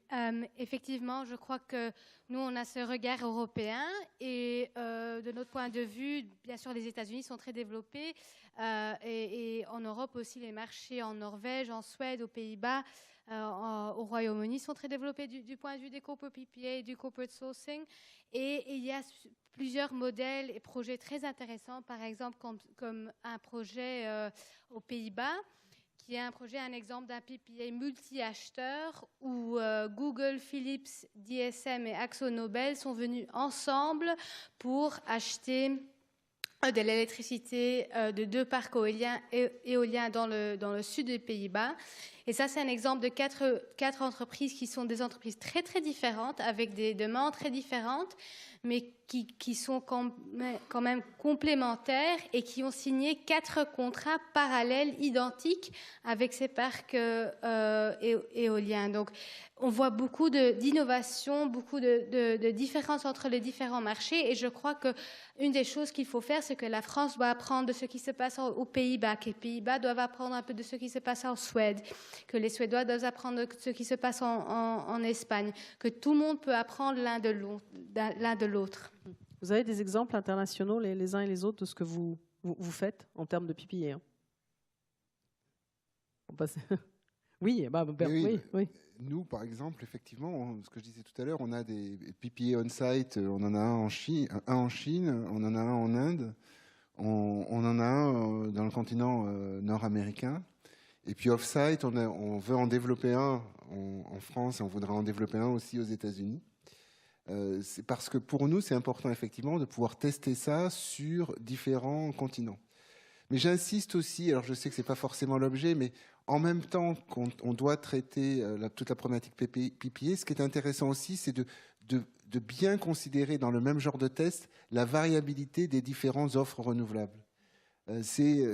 effectivement, je crois que nous, on a ce regard européen et de notre point de vue, bien sûr, les États-Unis sont très développés et en Europe aussi, les marchés en Norvège, en Suède, aux Pays-Bas, au Royaume-Uni sont très développés du point de vue des corporate PPA et du corporate sourcing. Et il y a plusieurs modèles et projets très intéressants, par exemple comme un projet aux Pays-Bas, qui est un exemple d'un PPA multi-acheteur où Google, Philips, DSM et AkzoNobel sont venus ensemble pour acheter de l'électricité de 2 parcs éoliens dans le sud des Pays-Bas. Et ça, c'est un exemple de quatre entreprises qui sont des entreprises très, très différentes, avec des demandes très différentes, mais qui sont quand même complémentaires et qui ont signé 4 contrats parallèles identiques avec ces parcs éoliens. Donc, on voit beaucoup d'innovation, beaucoup de différences entre les différents marchés. Et je crois qu'une des choses qu'il faut faire, c'est que la France doit apprendre de ce qui se passe aux Pays-Bas, que les Pays-Bas doivent apprendre un peu de ce qui se passe en Suède, que les Suédois doivent apprendre de ce qui se passe en Espagne, que tout le monde peut apprendre l'un de l'autre. Vous avez des exemples internationaux, les uns et les autres, de ce que vous faites en termes de PPA, hein? Oui, oui. Nous, par exemple, effectivement, ce que je disais tout à l'heure, on a des PPA on-site, on en a un en Chine, on en a un en Inde, on en a un dans le continent nord-américain. Et puis off-site, on veut en développer un en France et on voudrait en développer un aussi aux États-Unis. C'est parce que pour nous, c'est important effectivement de pouvoir tester ça sur différents continents. Mais j'insiste aussi, alors je sais que ce n'est pas forcément l'objet, mais en même temps qu'on doit traiter toute la problématique PPA, ce qui est intéressant aussi, c'est de bien considérer dans le même genre de test la variabilité des différentes offres renouvelables. C'est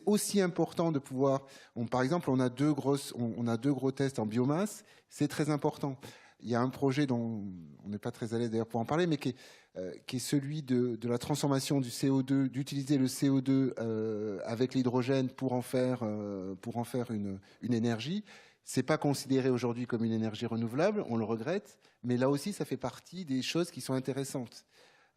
aussi important de pouvoir. Par exemple, on a deux gros tests en biomasse, c'est très important. Il y a un projet dont on n'est pas très à l'aise d'ailleurs pour en parler, mais qui est celui de la transformation du CO2, d'utiliser le CO2 avec l'hydrogène pour en faire une énergie. C'est pas considéré aujourd'hui comme une énergie renouvelable, on le regrette, mais là aussi, ça fait partie des choses qui sont intéressantes.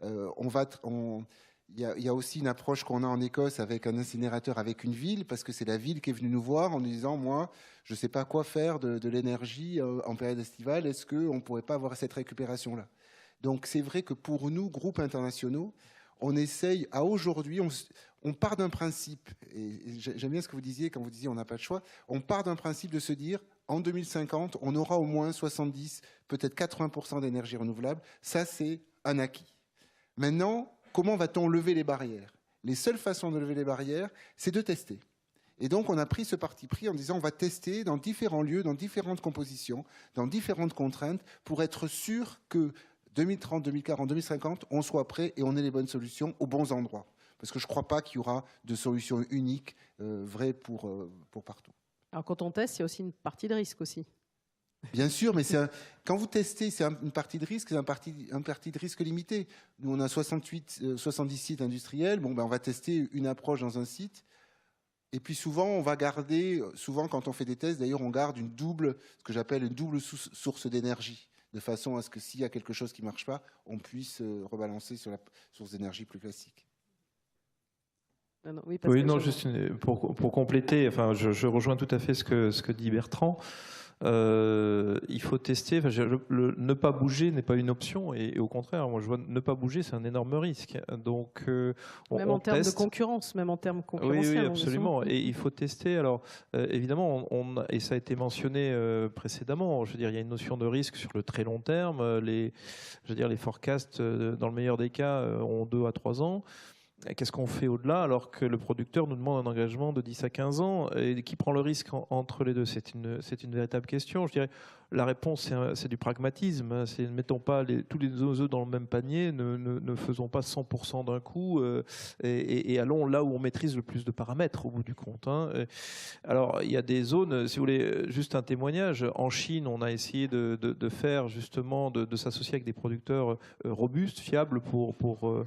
Il y a aussi une approche qu'on a en Écosse avec un incinérateur avec une ville, parce que c'est la ville qui est venue nous voir en nous disant, moi, je ne sais pas quoi faire de l'énergie en période estivale, est-ce qu'on ne pourrait pas avoir cette récupération-là? Donc c'est vrai que pour nous, groupes internationaux, on essaye, à aujourd'hui, on part d'un principe, et j'aime bien ce que vous disiez quand vous disiez on n'a pas de choix, on part d'un principe de se dire, en 2050, on aura au moins 70, peut-être 80% d'énergie renouvelable, ça c'est un acquis. Maintenant, comment va-t-on lever les barrières? Les seules façons de lever les barrières, c'est de tester. Et donc, on a pris ce parti pris en disant on va tester dans différents lieux, dans différentes compositions, dans différentes contraintes, pour être sûr que 2030, 2040, 2050, on soit prêt et on ait les bonnes solutions aux bons endroits. Parce que je ne crois pas qu'il y aura de solution unique, vraie pour partout. Alors, quand on teste, il y a aussi une partie de risque aussi. Bien sûr, mais quand vous testez, c'est une partie de risque, c'est un parti de risque limité. Nous, on a 70 sites industriels. Bon, ben, on va tester une approche dans un site. Et puis souvent, on va garder, quand on fait des tests, d'ailleurs, on garde ce que j'appelle une double source d'énergie, de façon à ce que s'il y a quelque chose qui ne marche pas, on puisse rebalancer sur la source d'énergie plus classique. Juste pour compléter, enfin, je rejoins tout à fait ce que dit Bertrand. Il faut tester. Ne pas bouger n'est pas une option, et au contraire, moi je vois ne pas bouger, c'est un énorme risque. Donc, même en termes de concurrence, même en termes concurrentiels. Oui, absolument. Et il faut tester. Alors, évidemment, et ça a été mentionné précédemment. Je veux dire, il y a une notion de risque sur le très long terme. Les forecasts, dans le meilleur des cas, ont 2 à 3 ans. Qu'est-ce qu'on fait au-delà alors que le producteur nous demande un engagement de 10 à 15 ans et qui prend le risque entre les deux? C'est une véritable question. Je dirais, la réponse, c'est du pragmatisme. Ne mettons pas tous les œufs dans le même panier, ne faisons pas 100% d'un coup et allons là où on maîtrise le plus de paramètres au bout du compte. Alors, il y a des zones, si vous voulez, juste un témoignage. En Chine, on a essayé de faire justement, de s'associer avec des producteurs robustes, fiables pour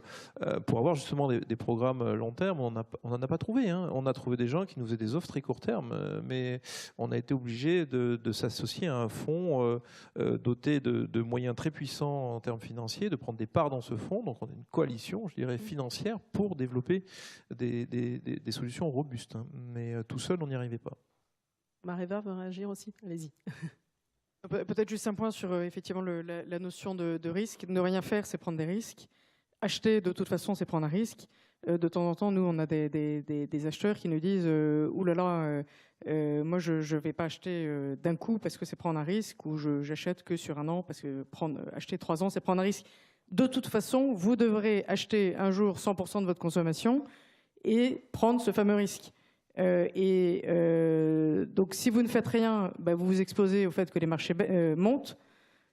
avoir justement des programmes long terme. On n'en a pas trouvé. On a trouvé des gens qui nous faisaient des offres très court terme, mais on a été obligé de s'associer à un fonds doté de moyens très puissants en termes financiers, de prendre des parts dans ce fonds. Donc on a une coalition, je dirais, financière pour développer des solutions robustes. Mais tout seul, on n'y arrivait pas. Maréva veut réagir aussi. Allez-y. Peut-être juste un point sur effectivement la notion de risque. Ne rien faire, c'est prendre des risques. Acheter, de toute façon, c'est prendre un risque. De temps en temps, nous, on a des acheteurs qui nous disent ouh là là, moi, je ne vais pas acheter d'un coup parce que c'est prendre un risque, ou j'achète que sur un an parce que acheter 3 ans, c'est prendre un risque. De toute façon, vous devrez acheter un jour 100% de votre consommation et prendre ce fameux risque. Donc, si vous ne faites rien, vous vous exposez au fait que les marchés montent.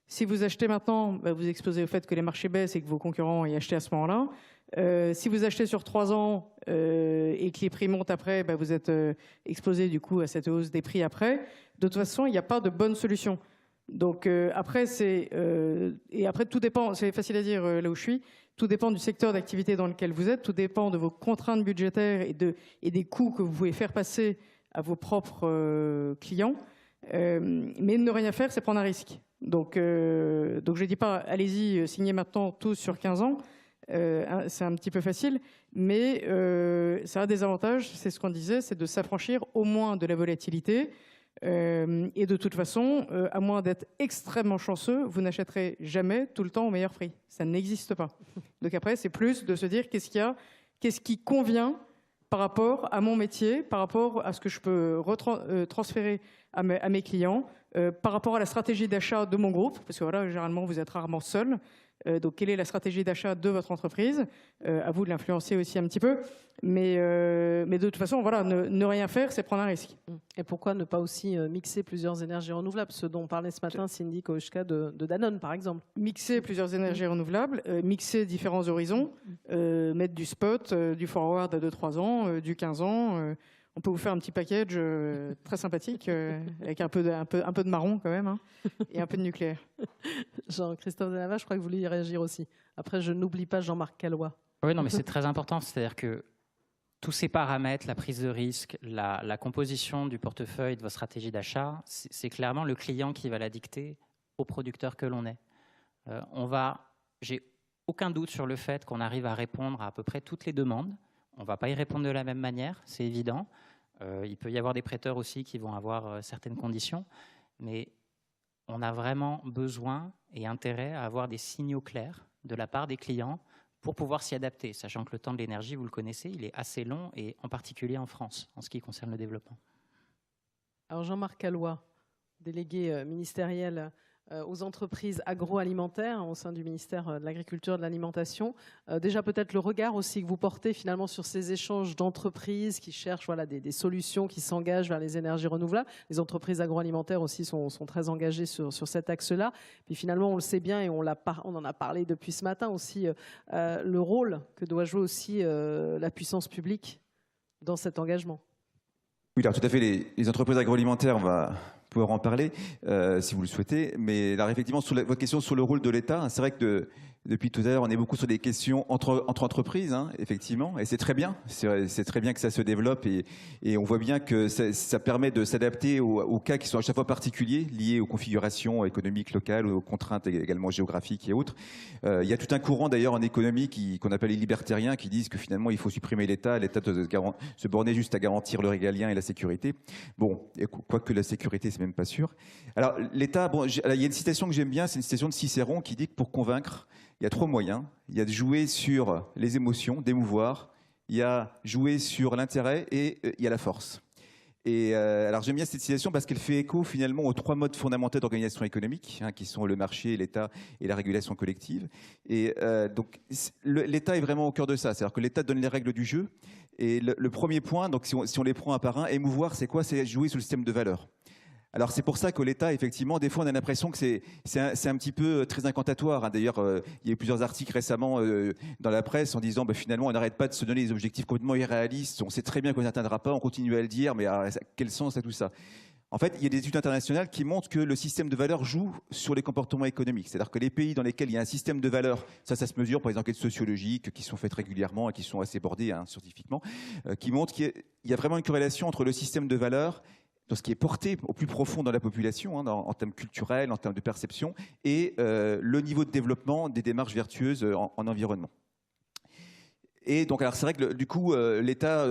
Si vous achetez maintenant, vous vous exposez au fait que les marchés baissent et que vos concurrents aient acheté à ce moment-là. Si vous achetez sur 3 ans et que les prix montent après, vous êtes exposé du coup à cette hausse des prix après. De toute façon, il n'y a pas de bonne solution. Donc après, après tout dépend, c'est facile à dire là où je suis, tout dépend du secteur d'activité dans lequel vous êtes, tout dépend de vos contraintes budgétaires et des coûts que vous pouvez faire passer à vos propres clients. Mais ne rien faire, c'est prendre un risque. Donc je ne dis pas, allez-y, signez maintenant tous sur 15 ans. C'est un petit peu facile, mais ça a des avantages, c'est ce qu'on disait, c'est de s'affranchir au moins de la volatilité. Et de toute façon, à moins d'être extrêmement chanceux, vous n'achèterez jamais tout le temps au meilleur prix. Ça n'existe pas. Donc après, c'est plus de se dire qu'est-ce qui convient par rapport à mon métier, par rapport à ce que je peux transférer à mes clients, par rapport à la stratégie d'achat de mon groupe, parce que voilà, généralement, vous êtes rarement seul. Donc, quelle est la stratégie d'achat de votre entreprise? À vous de l'influencer aussi un petit peu. Mais de toute façon, voilà, ne rien faire, c'est prendre un risque. Et pourquoi ne pas aussi mixer plusieurs énergies renouvelables, ce dont parlait ce matin Cindy Kouchka de Danone, par exemple? Mixer plusieurs énergies renouvelables, mixer différents horizons, mettre du spot, du forward à 2-3 ans, du 15 ans. On peut vous faire un petit package très sympathique avec un peu de marron quand même, hein, et un peu de nucléaire. Jean-Christophe Delaval, je crois que vous vouliez réagir aussi. Après, je n'oublie pas Jean-Marc Callois. Oui, non, mais c'est très important. C'est-à-dire que tous ces paramètres, la prise de risque, la composition du portefeuille de votre stratégie d'achat, c'est clairement le client qui va la dicter au producteur que l'on est. J'ai aucun doute sur le fait qu'on arrive à répondre à peu près toutes les demandes. On ne va pas y répondre de la même manière, c'est évident. Il peut y avoir des prêteurs aussi qui vont avoir certaines conditions, mais on a vraiment besoin et intérêt à avoir des signaux clairs de la part des clients pour pouvoir s'y adapter, sachant que le temps de l'énergie, vous le connaissez, il est assez long, et en particulier en France, en ce qui concerne le développement. Alors Jean-Marc Callois, délégué ministériel aux entreprises agroalimentaires au sein du ministère de l'Agriculture et de l'Alimentation. Déjà peut-être le regard aussi que vous portez finalement sur ces échanges d'entreprises qui cherchent des solutions, qui s'engagent vers les énergies renouvelables. Les entreprises agroalimentaires aussi sont très engagées sur cet axe-là. Puis finalement, on le sait bien et on en a parlé depuis ce matin aussi, le rôle que doit jouer aussi la puissance publique dans cet engagement. Oui, alors tout à fait, les entreprises agroalimentaires, on va pouvoir en parler si vous le souhaitez. Mais alors effectivement, sur votre question sur le rôle de l'État, c'est vrai que depuis tout à l'heure, on est beaucoup sur des questions entre entreprises, hein, effectivement, et c'est très bien. C'est très bien que ça se développe et on voit bien que ça permet de s'adapter aux cas qui sont à chaque fois particuliers, liés aux configurations économiques locales, aux contraintes également géographiques et autres. Il y a tout un courant d'ailleurs en économie qu'on appelle les libertariens, qui disent que finalement il faut supprimer l'État doit se borner juste à garantir le régalien et la sécurité. Bon, quoique la sécurité, c'est même pas sûr. Alors l'État, bon, il y a une citation que j'aime bien, c'est une citation de Cicéron qui dit que pour convaincre, il y a 3 moyens. Il y a de jouer sur les émotions, d'émouvoir. Il y a jouer sur l'intérêt et il y a la force. Et alors j'aime bien cette citation parce qu'elle fait écho finalement aux 3 modes fondamentaux d'organisation économique, hein, qui sont le marché, l'État et la régulation collective. Et donc l'État est vraiment au cœur de ça. C'est-à-dire que l'État donne les règles du jeu. Et le premier point, donc si on les prend un par un, émouvoir, c'est quoi? C'est jouer sur le système de valeurs. Alors c'est pour ça que l'État, effectivement, des fois on a l'impression que c'est un petit peu très incantatoire, hein. D'ailleurs, il y a eu plusieurs articles récemment dans la presse en disant finalement on n'arrête pas de se donner des objectifs complètement irréalistes, on sait très bien qu'on n'atteindra pas, on continue à le dire, mais quel sens a tout ça? En fait, il y a des études internationales qui montrent que le système de valeurs joue sur les comportements économiques. C'est-à-dire que les pays dans lesquels il y a un système de valeurs, ça se mesure par les enquêtes sociologiques qui sont faites régulièrement et qui sont assez bordées, hein, scientifiquement, qui montrent qu'il y a vraiment une corrélation entre le système de valeurs, dans ce qui est porté au plus profond dans la population, hein, en termes culturels, en termes de perception, et le niveau de développement des démarches vertueuses en environnement. Et donc, alors c'est vrai que du coup, l'État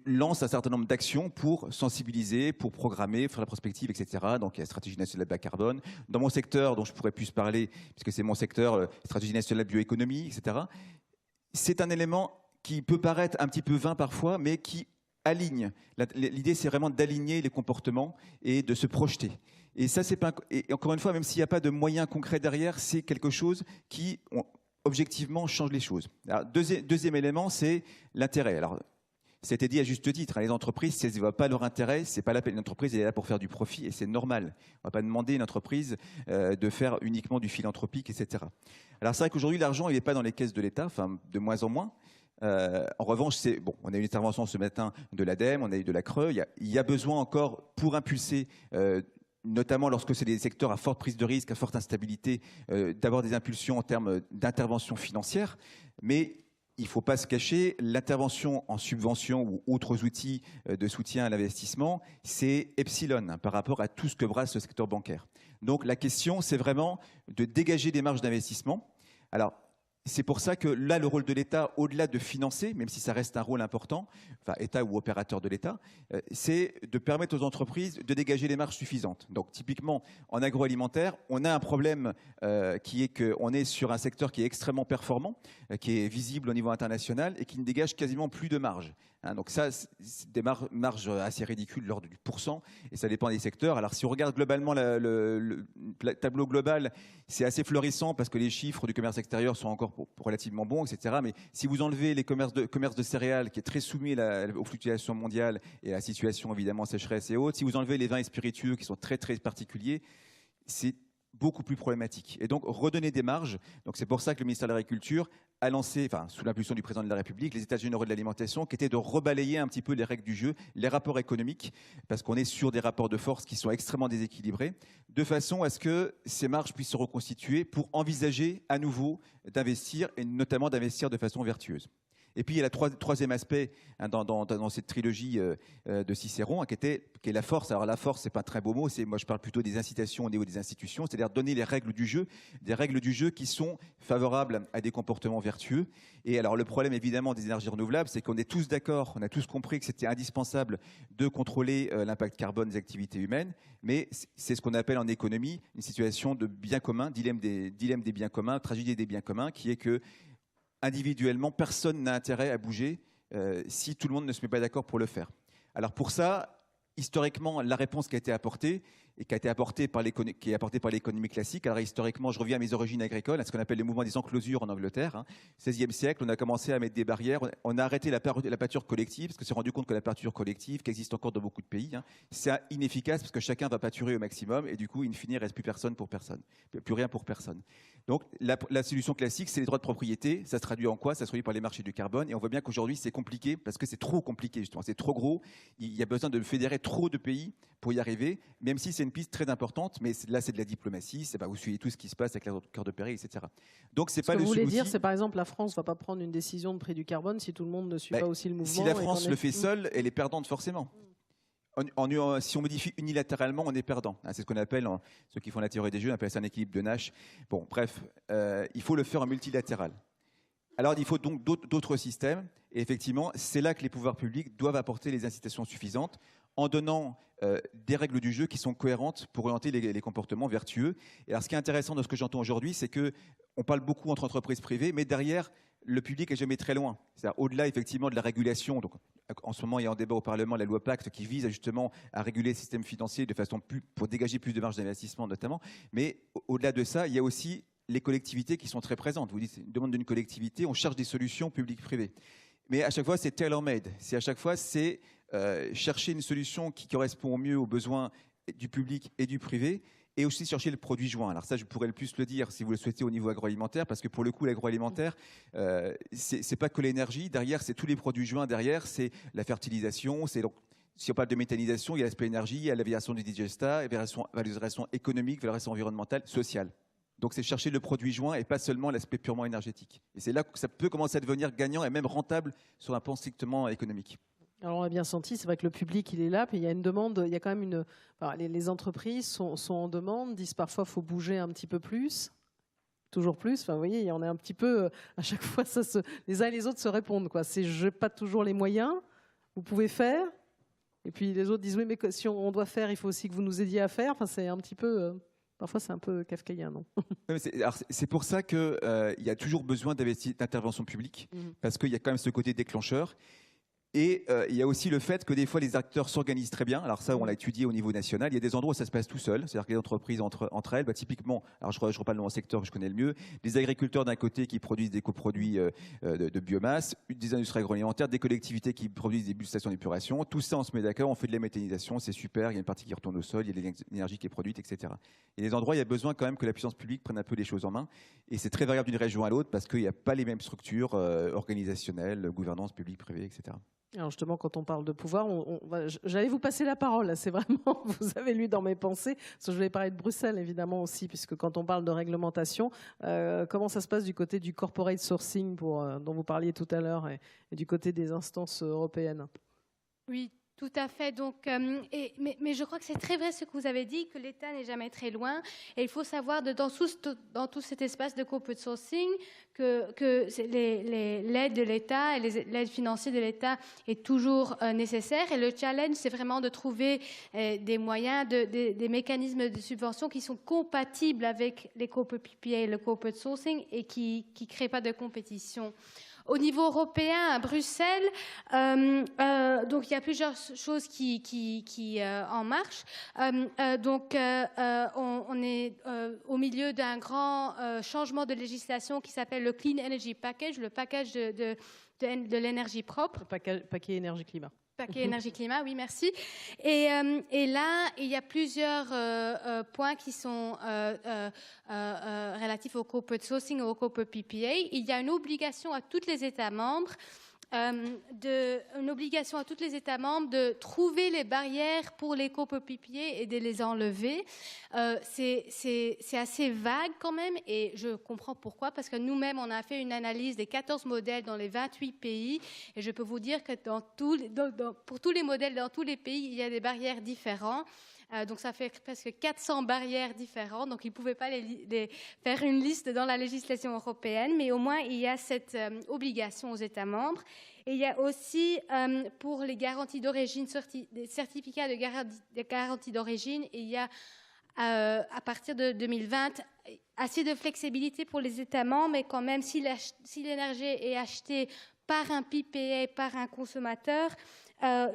lance un certain nombre d'actions pour sensibiliser, pour programmer, faire la prospective, etc. Donc, il y a la stratégie nationale bas carbone. Dans mon secteur, dont je pourrais plus parler, puisque c'est mon secteur, stratégie nationale bioéconomie, etc. C'est un élément qui peut paraître un petit peu vain parfois, mais qui aligne. L'idée, c'est vraiment d'aligner les comportements et de se projeter. Et ça, c'est pas. Et encore une fois, même s'il n'y a pas de moyens concrets derrière, c'est quelque chose qui objectivement change les choses. Alors, deuxième élément, c'est l'intérêt. Alors, c'était dit à juste titre, hein, les entreprises, si elles ne voient pas leur intérêt, c'est pas la peine. Une entreprise, elle est là pour faire du profit et c'est normal. On ne va pas demander à une entreprise de faire uniquement du philanthropique, etc. Alors, c'est vrai qu'aujourd'hui, l'argent, il n'est pas dans les caisses de l'État, enfin, de moins en moins. En revanche, on a eu une intervention ce matin de l'ADEME, on a eu de la CRE. Il y a besoin encore, pour impulser, notamment lorsque c'est des secteurs à forte prise de risque, à forte instabilité, d'avoir des impulsions en termes d'intervention financière. Mais il ne faut pas se cacher, l'intervention en subvention ou autres outils de soutien à l'investissement, c'est epsilon, hein, par rapport à tout ce que brasse le secteur bancaire. Donc la question, c'est vraiment de dégager des marges d'investissement. Alors, C'est pour ça que là, le rôle de l'État, au-delà de financer, même si ça reste un rôle important, enfin État ou opérateur de l'État, c'est de permettre aux entreprises de dégager les marges suffisantes. Donc typiquement, en agroalimentaire, on a un problème qui est qu'on est sur un secteur qui est extrêmement performant, qui est visible au niveau international et qui ne dégage quasiment plus de marge. Donc ça, c'est des marges assez ridicules, de l'ordre du %, et ça dépend des secteurs. Alors si on regarde globalement le tableau global, c'est assez florissant parce que les chiffres du commerce extérieur sont encore relativement bons, etc. Mais si vous enlevez les commerces de céréales, qui est très soumis aux fluctuations mondiales et à la situation évidemment sécheresse et autres, si vous enlevez les vins et spiritueux qui sont très très particuliers, c'est beaucoup plus problématique. Et donc, redonner des marges. Donc, c'est pour ça que le ministère de l'Agriculture a lancé, sous l'impulsion du président de la République, les États généraux de l'alimentation, qui étaient de rebalayer un petit peu les règles du jeu, les rapports économiques, parce qu'on est sur des rapports de force qui sont extrêmement déséquilibrés, de façon à ce que ces marges puissent se reconstituer pour envisager à nouveau d'investir, et notamment d'investir de façon vertueuse. Et puis, il y a le troisième aspect dans cette trilogie de Cicéron, qui est la force. Alors, la force, ce n'est pas un très beau mot. Moi, je parle plutôt des incitations au niveau des institutions, c'est-à-dire donner les règles du jeu, des règles du jeu qui sont favorables à des comportements vertueux. Et alors, le problème, évidemment, des énergies renouvelables, c'est qu'on est tous d'accord, on a tous compris que c'était indispensable de contrôler l'impact carbone des activités humaines, mais c'est ce qu'on appelle en économie une situation de bien commun, dilemme des biens communs, tragédie des biens communs, qui est que individuellement, personne n'a intérêt à bouger si tout le monde ne se met pas d'accord pour le faire. Alors pour ça, historiquement, la réponse qui a été apportée, et qui est apportée par l'économie classique, alors historiquement, je reviens à mes origines agricoles, à ce qu'on appelle le mouvement des enclosures en Angleterre. 16e siècle, on a commencé à mettre des barrières, on a arrêté la pâture collective, parce qu'on s'est rendu compte que la pâture collective, qui existe encore dans beaucoup de pays, c'est inefficace, parce que chacun va pâturer au maximum, et du coup, in fine, il ne reste plus personne pour personne, plus rien pour personne. Donc la solution classique, c'est les droits de propriété. Ça se traduit en quoi? Ça se traduit par les marchés du carbone. Et on voit bien qu'aujourd'hui, c'est compliqué parce que c'est trop compliqué, justement. C'est trop gros. Il y a besoin de fédérer trop de pays pour y arriver, même si c'est une piste très importante. Mais là, c'est de la diplomatie. Vous suivez tout ce qui se passe avec l'accord de Paris, etc. Donc, c'est pas le souci. Ce que vous voulez dire, c'est par exemple, la France ne va pas prendre une décision de prix du carbone si tout le monde ne suit pas aussi le mouvement. Si la France le fait seule, elle est perdante forcément. Si on modifie unilatéralement, on est perdant. C'est ce qu'on appelle, ceux qui font la théorie des jeux, on appelle ça un équilibre de Nash. Bon, bref, il faut le faire en multilatéral. Alors, il faut donc d'autres systèmes. Et effectivement, c'est là que les pouvoirs publics doivent apporter les incitations suffisantes en donnant des règles du jeu qui sont cohérentes pour orienter les comportements vertueux. Et alors, ce qui est intéressant de ce que j'entends aujourd'hui, c'est qu'on parle beaucoup entre entreprises privées, mais derrière, le public n'est jamais très loin. C'est-à-dire, au-delà effectivement de la régulation, donc en ce moment il y a en débat au Parlement la loi Pacte qui vise justement à réguler le système financier de façon pour dégager plus de marge d'investissement notamment, mais au-delà de ça, il y a aussi les collectivités qui sont très présentes. Vous dites, c'est une demande d'une collectivité, on cherche des solutions publiques-privées. Mais à chaque fois, c'est tailor-made. À chaque fois, c'est chercher une solution qui correspond au mieux aux besoins du public et du privé, et aussi chercher le produit joint. Alors ça, je pourrais le plus le dire si vous le souhaitez au niveau agroalimentaire, parce que pour le coup, l'agroalimentaire, c'est pas que l'énergie. Derrière, c'est tous les produits joints. Derrière, c'est la fertilisation. Donc, si on parle de méthanisation, il y a l'aspect énergie, il y a la valorisation du digesta, valorisation économique, valorisation environnementale, sociale. Donc c'est chercher le produit joint et pas seulement l'aspect purement énergétique. Et c'est là que ça peut commencer à devenir gagnant et même rentable sur un plan strictement économique. Alors on a bien senti, c'est vrai que le public il est là, puis il y a une demande, il y a quand même les entreprises sont en demande, disent parfois faut bouger un petit peu plus, toujours plus. Enfin vous voyez, on est un petit peu à chaque fois les uns et les autres se répondent quoi. C'est je n'ai pas toujours les moyens, vous pouvez faire, et puis les autres disent oui mais si on doit faire, il faut aussi que vous nous aidiez à faire. Enfin c'est un petit peu parfois c'est un peu kafkaïen, non? C'est pour ça qu'il y a toujours besoin d'intervention publique, parce qu'il y a quand même ce côté déclencheur. Et il y a aussi le fait que des fois les acteurs s'organisent très bien. Alors ça, on l'a étudié au niveau national. Il y a des endroits où ça se passe tout seul. C'est-à-dire que les entreprises entre elles, typiquement, alors je reparle dans mon secteur que je connais le mieux, des agriculteurs d'un côté qui produisent des coproduits de biomasse, des industries agroalimentaires, des collectivités qui produisent des stations d'épuration. Tout ça, on se met d'accord, on fait de la méthanisation, c'est super. Il y a une partie qui retourne au sol, il y a de l'énergie qui est produite, etc. Et des endroits, il y a besoin quand même que la puissance publique prenne un peu les choses en main. Et c'est très variable d'une région à l'autre parce qu'il n'y a pas les mêmes structures organisationnelles, gouvernance publique, privée, etc. Alors justement, quand on parle de pouvoir, j'allais vous passer la parole. C'est vraiment, vous avez lu dans mes pensées, parce que je voulais parler de Bruxelles évidemment aussi, puisque quand on parle de réglementation, comment ça se passe du côté du corporate sourcing dont vous parliez tout à l'heure et du côté des instances européennes? Oui, Tout à fait. Donc, mais je crois que c'est très vrai ce que vous avez dit, que l'État n'est jamais très loin. Et il faut savoir, dans tout cet espace de corporate sourcing, que l'aide de l'État et l'aide financière de l'État est toujours nécessaire. Et le challenge, c'est vraiment de trouver des moyens, des mécanismes de subvention qui sont compatibles avec les corporate PPA et le corporate sourcing et qui ne créent pas de compétition. Au niveau européen, à Bruxelles, donc il y a plusieurs choses qui en marchent. Donc on est au milieu d'un grand changement de législation qui s'appelle le Clean Energy Package, le package de l'énergie propre. Le paquet énergie-climat. Paquet énergie-climat, oui, merci. Et là, il y a plusieurs points qui sont relatifs au corporate sourcing ou au corporate PPA. Il y a une obligation à tous les États membres de trouver les barrières pour les corporate PPA et de les enlever. C'est assez vague quand même, et je comprends pourquoi, parce que nous-mêmes, on a fait une analyse des 14 modèles dans les 28 pays, et je peux vous dire que pour tous les modèles dans tous les pays, il y a des barrières différentes. Donc ça fait presque 400 barrières différentes, donc ils ne pouvaient pas faire une liste dans la législation européenne, mais au moins il y a cette obligation aux États membres. Et il y a aussi pour les garanties d'origine, des certificats de garantie d'origine, il y a à partir de 2020 assez de flexibilité pour les États membres, mais quand même si l'énergie est achetée par un PPA, par un consommateur,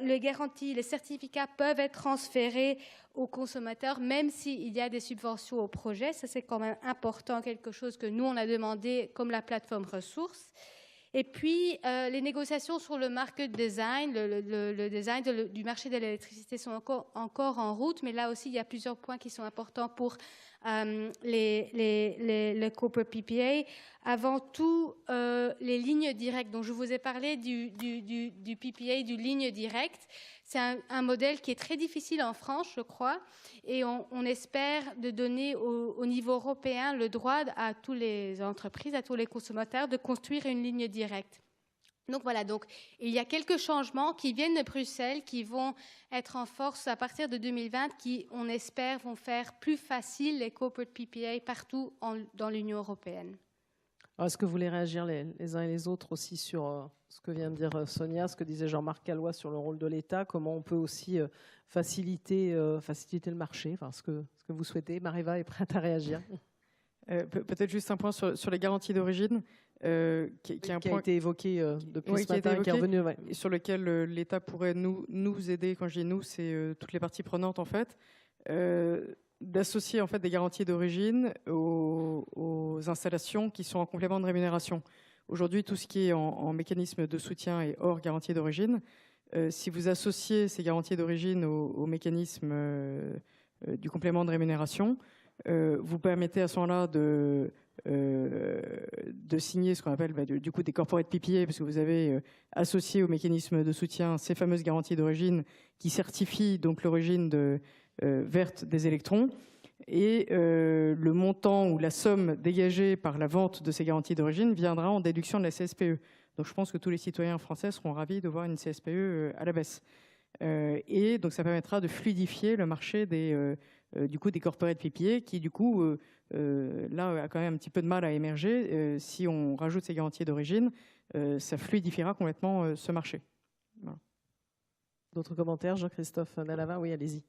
les certificats peuvent être transférés aux consommateurs, même s'il y a des subventions au projet. Ça, c'est quand même important, quelque chose que nous, on a demandé comme la plateforme ressources. Et puis, les négociations sur le market design, le design du marché de l'électricité sont encore en route, mais là aussi, il y a plusieurs points qui sont importants pour les corporate PPA. Avant tout, les lignes directes. Donc, je vous ai parlé du PPA, du ligne directe. C'est un modèle qui est très difficile en France, je crois, et on espère de donner au niveau européen le droit à toutes les entreprises, à tous les consommateurs de construire une ligne directe. Donc voilà, donc il y a quelques changements qui viennent de Bruxelles, qui vont être en force à partir de 2020, qui, on espère, vont faire plus facile les corporate PPA partout dans l'Union européenne. Est-ce que vous voulez réagir les uns et les autres aussi sur ce que vient de dire Sonia, ce que disait Jean-Marc Callois sur le rôle de l'État, comment on peut aussi faciliter le marché, enfin, ce que vous souhaitez. Mariva est prête à réagir. Peut-être juste un point sur les garanties d'origine, qui a été évoqué depuis ce matin, qui est revenu. Ouais. Et sur lequel l'État pourrait nous aider. Quand je dis nous, c'est toutes les parties prenantes en fait. D'associer en fait des garanties d'origine aux installations qui sont en complément de rémunération. Aujourd'hui, tout ce qui est en mécanisme de soutien est hors garantie d'origine. Si vous associez ces garanties d'origine au mécanisme du complément de rémunération, vous permettez à ce moment-là de signer ce qu'on appelle du coup des corporate PPA, parce que vous avez associé au mécanisme de soutien ces fameuses garanties d'origine qui certifient donc l'origine verte des électrons, et le montant ou la somme dégagée par la vente de ces garanties d'origine viendra en déduction de la CSPE. Donc je pense que tous les citoyens français seront ravis de voir une CSPE à la baisse. Et donc ça permettra de fluidifier le marché des corporate PPA qui du coup là a quand même un petit peu de mal à émerger. Si on rajoute ces garanties d'origine, ça fluidifiera complètement ce marché. Voilà. D'autres commentaires, Jean-Christophe Dallava? Oui, allez-y.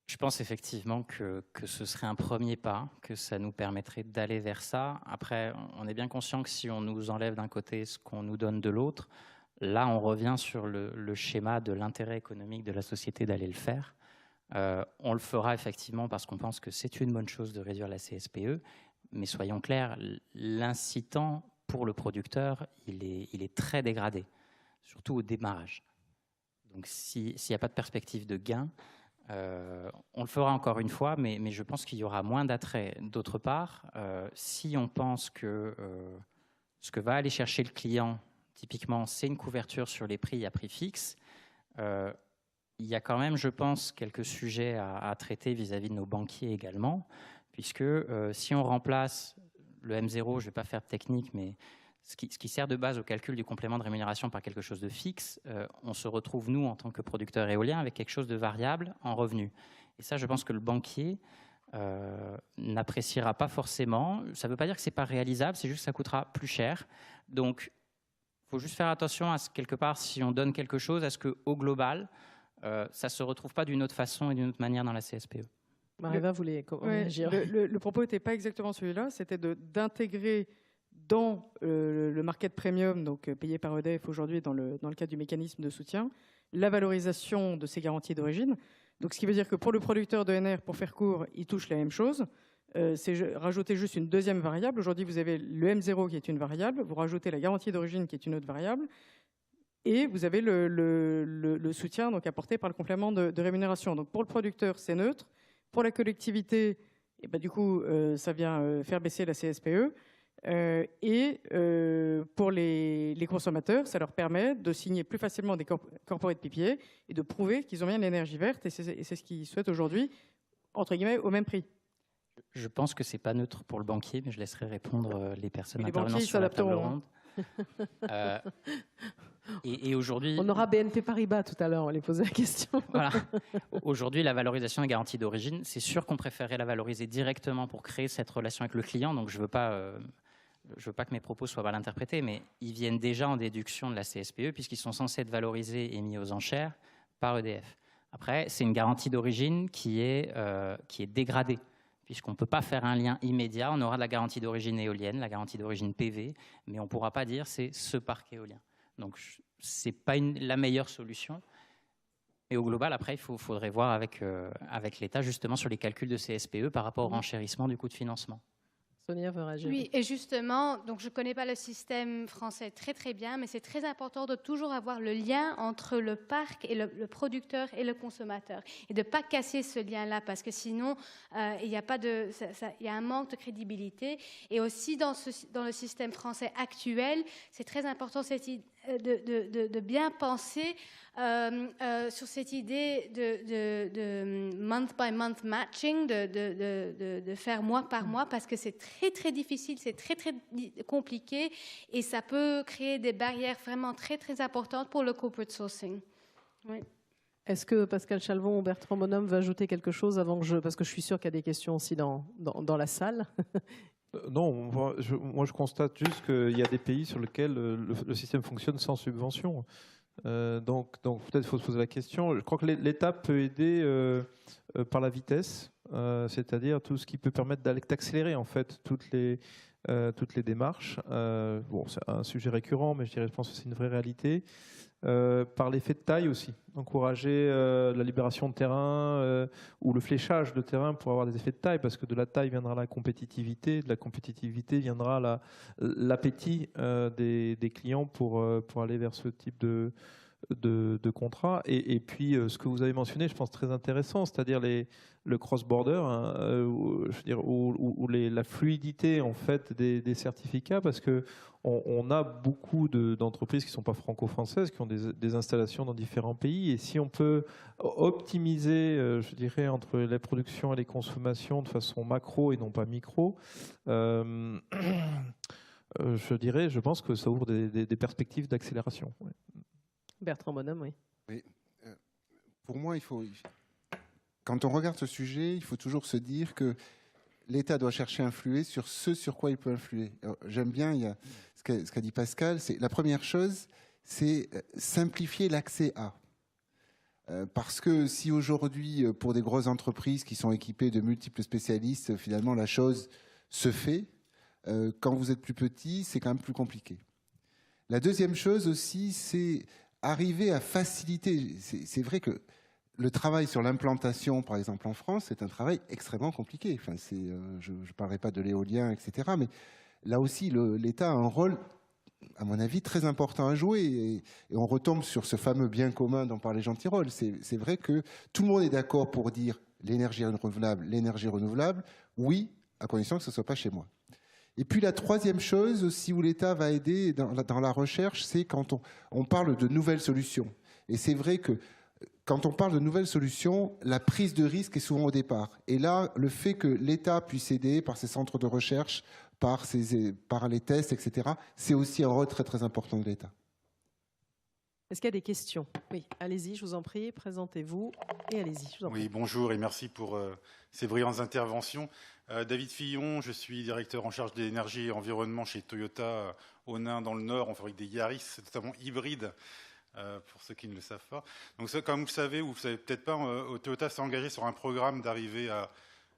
Je pense effectivement que ce serait un premier pas, que ça nous permettrait d'aller vers ça. Après, on est bien conscient que si on nous enlève d'un côté ce qu'on nous donne de l'autre, là, on revient sur le schéma de l'intérêt économique de la société d'aller le faire. On le fera effectivement parce qu'on pense que c'est une bonne chose de réduire la CSPE, mais soyons clairs, l'incitant pour le producteur, il est très dégradé, surtout au démarrage. Donc s'il n'y a pas de perspective de gain, on le fera encore une fois, mais je pense qu'il y aura moins d'attrait. D'autre part, si on pense que ce que va aller chercher le client, typiquement, c'est une couverture sur les prix à prix fixe, il y a quand même, je pense, quelques sujets à traiter vis-à-vis de nos banquiers également, puisque si on remplace le M0, je ne vais pas faire de technique, mais ce qui sert de base au calcul du complément de rémunération par quelque chose de fixe, on se retrouve, nous, en tant que producteur éolien, avec quelque chose de variable en revenu. Et ça, je pense que le banquier n'appréciera pas forcément. Ça ne veut pas dire que ce n'est pas réalisable, c'est juste que ça coûtera plus cher. Donc, il faut juste faire attention à ce, quelque part, si on donne quelque chose, à ce qu'au global, ça ne se retrouve pas d'une autre façon et d'une autre manière dans la CSPE. Marie-Va voulait réagir. Le propos n'était pas exactement celui-là, c'était d'intégrer dans le market premium, donc payé par EDF aujourd'hui dans le cadre du mécanisme de soutien, la valorisation de ces garanties d'origine. Donc, ce qui veut dire que pour le producteur d'ENR, pour faire court, il touche la même chose. C'est rajouter juste une deuxième variable. Aujourd'hui, vous avez le M0 qui est une variable, vous rajoutez la garantie d'origine qui est une autre variable, et vous avez le soutien donc, apporté par le complément de rémunération. Donc, pour le producteur, c'est neutre. Pour la collectivité, et ben, du coup, ça vient faire baisser la CSPE. Pour les consommateurs, ça leur permet de signer plus facilement des corporate PPA et de prouver qu'ils ont bien l'énergie verte. Et c'est ce qu'ils souhaitent aujourd'hui, entre guillemets, au même prix. Je pense que ce n'est pas neutre pour le banquier, mais je laisserai répondre les personnes intervenant sur la table ronde. Et aujourd'hui, on aura BNP Paribas tout à l'heure, on va les poser la question. Voilà. Aujourd'hui, la valorisation des garanties d'origine, c'est sûr qu'on préférerait la valoriser directement pour créer cette relation avec le client. Donc, je ne veux pas que mes propos soient mal interprétés, mais ils viennent déjà en déduction de la CSPE puisqu'ils sont censés être valorisés et mis aux enchères par EDF. Après, c'est une garantie d'origine qui est dégradée, puisqu'on ne peut pas faire un lien immédiat. On aura de la garantie d'origine éolienne, la garantie d'origine PV, mais on ne pourra pas dire c'est ce parc éolien. Donc, ce n'est pas la meilleure solution. Et au global, après, il faudrait voir avec l'État, justement, sur les calculs de CSPE par rapport au renchérissement du coût de financement. Sonia veut réagir. Oui, et justement, donc je ne connais pas le système français très très bien, mais c'est très important de toujours avoir le lien entre le parc et le producteur et le consommateur, et de ne pas casser ce lien-là, parce que sinon, il y a un manque de crédibilité. Et aussi dans le système français actuel, c'est très important de bien penser sur cette idée de month-by-month matching, de faire mois par mois, parce que c'est très, très difficile, c'est très, très compliqué, et ça peut créer des barrières vraiment très, très importantes pour le corporate sourcing. Oui. Est-ce que Pascal Chalvon ou Bertrand Bonhomme veut ajouter quelque chose avant que parce que je suis sûre qu'il y a des questions aussi dans la salle. Non, moi je constate juste qu'il y a des pays sur lesquels le système fonctionne sans subvention. Donc peut-être faut se poser la question. Je crois que l'État peut aider par la vitesse, c'est-à-dire tout ce qui peut permettre d'accélérer en fait toutes les démarches. Bon, c'est un sujet récurrent, mais je pense que c'est une vraie réalité. Par l'effet de taille aussi, encourager la libération de terrain ou le fléchage de terrain pour avoir des effets de taille, parce que de la taille viendra la compétitivité, de la compétitivité viendra l'appétit des clients pour aller vers ce type de contrat. Et puis ce que vous avez mentionné, je pense très intéressant, c'est-à-dire le cross-border, hein, je veux dire, ou la fluidité en fait des certificats, parce que on a beaucoup d'entreprises qui ne sont pas franco-françaises, qui ont des installations dans différents pays, et si on peut optimiser, je dirais, entre les productions et les consommations de façon macro et non pas micro, je pense que ça ouvre des perspectives d'accélération. Ouais. Bertrand Bonhomme, oui. Oui. Pour moi, quand on regarde ce sujet, il faut toujours se dire que l'État doit chercher à influer sur ce sur quoi il peut influer. J'aime bien ce qu'a dit Pascal. La première chose, c'est simplifier l'accès à. Parce que si aujourd'hui, pour des grosses entreprises qui sont équipées de multiples spécialistes, finalement la chose se fait, quand vous êtes plus petit, c'est quand même plus compliqué. La deuxième chose aussi, c'est arriver à faciliter. C'est vrai que le travail sur l'implantation, par exemple en France, c'est un travail extrêmement compliqué. Enfin, je ne parlerai pas de l'éolien, etc. Mais là aussi, l'État a un rôle, à mon avis, très important à jouer. Et on retombe sur ce fameux bien commun dont parlait Jean Tirole. C'est vrai que tout le monde est d'accord pour dire l'énergie renouvelable, oui, à condition que ce ne soit pas chez moi. Et puis la troisième chose aussi où l'État va aider dans la recherche, c'est quand on parle de nouvelles solutions. Et c'est vrai que quand on parle de nouvelles solutions, la prise de risque est souvent au départ. Et là, le fait que l'État puisse aider par ses centres de recherche par les tests, etc. C'est aussi un rôle très très important de l'État. Est-ce qu'il y a des questions? Oui, allez-y, je vous en prie, présentez-vous et allez-y. Je vous en prie. Oui, bonjour et merci pour ces brillantes interventions. David Fillon, je suis directeur en charge de l'énergie et environnement chez Toyota au Nain dans le Nord. On fabrique des Yaris, notamment hybrides, pour ceux qui ne le savent pas. Donc, ça, comme vous savez peut-être pas, Toyota s'est engagé sur un programme d'arriver à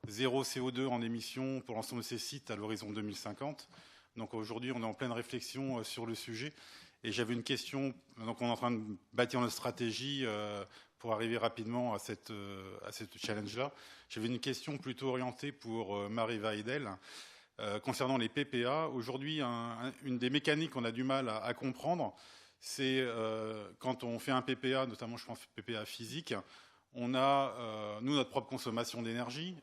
0 CO2 en émissions pour l'ensemble de ses sites à l'horizon 2050. Donc aujourd'hui, on est en pleine réflexion sur le sujet. Et j'avais une question, donc on est en train de bâtir notre stratégie pour arriver rapidement à cette challenge-là. J'avais une question plutôt orientée pour Marie Weidel concernant les PPA. Aujourd'hui, une des mécaniques qu'on a du mal à comprendre, c'est quand on fait un PPA, notamment je pense PPA physique, on a, nous, notre propre consommation d'énergie,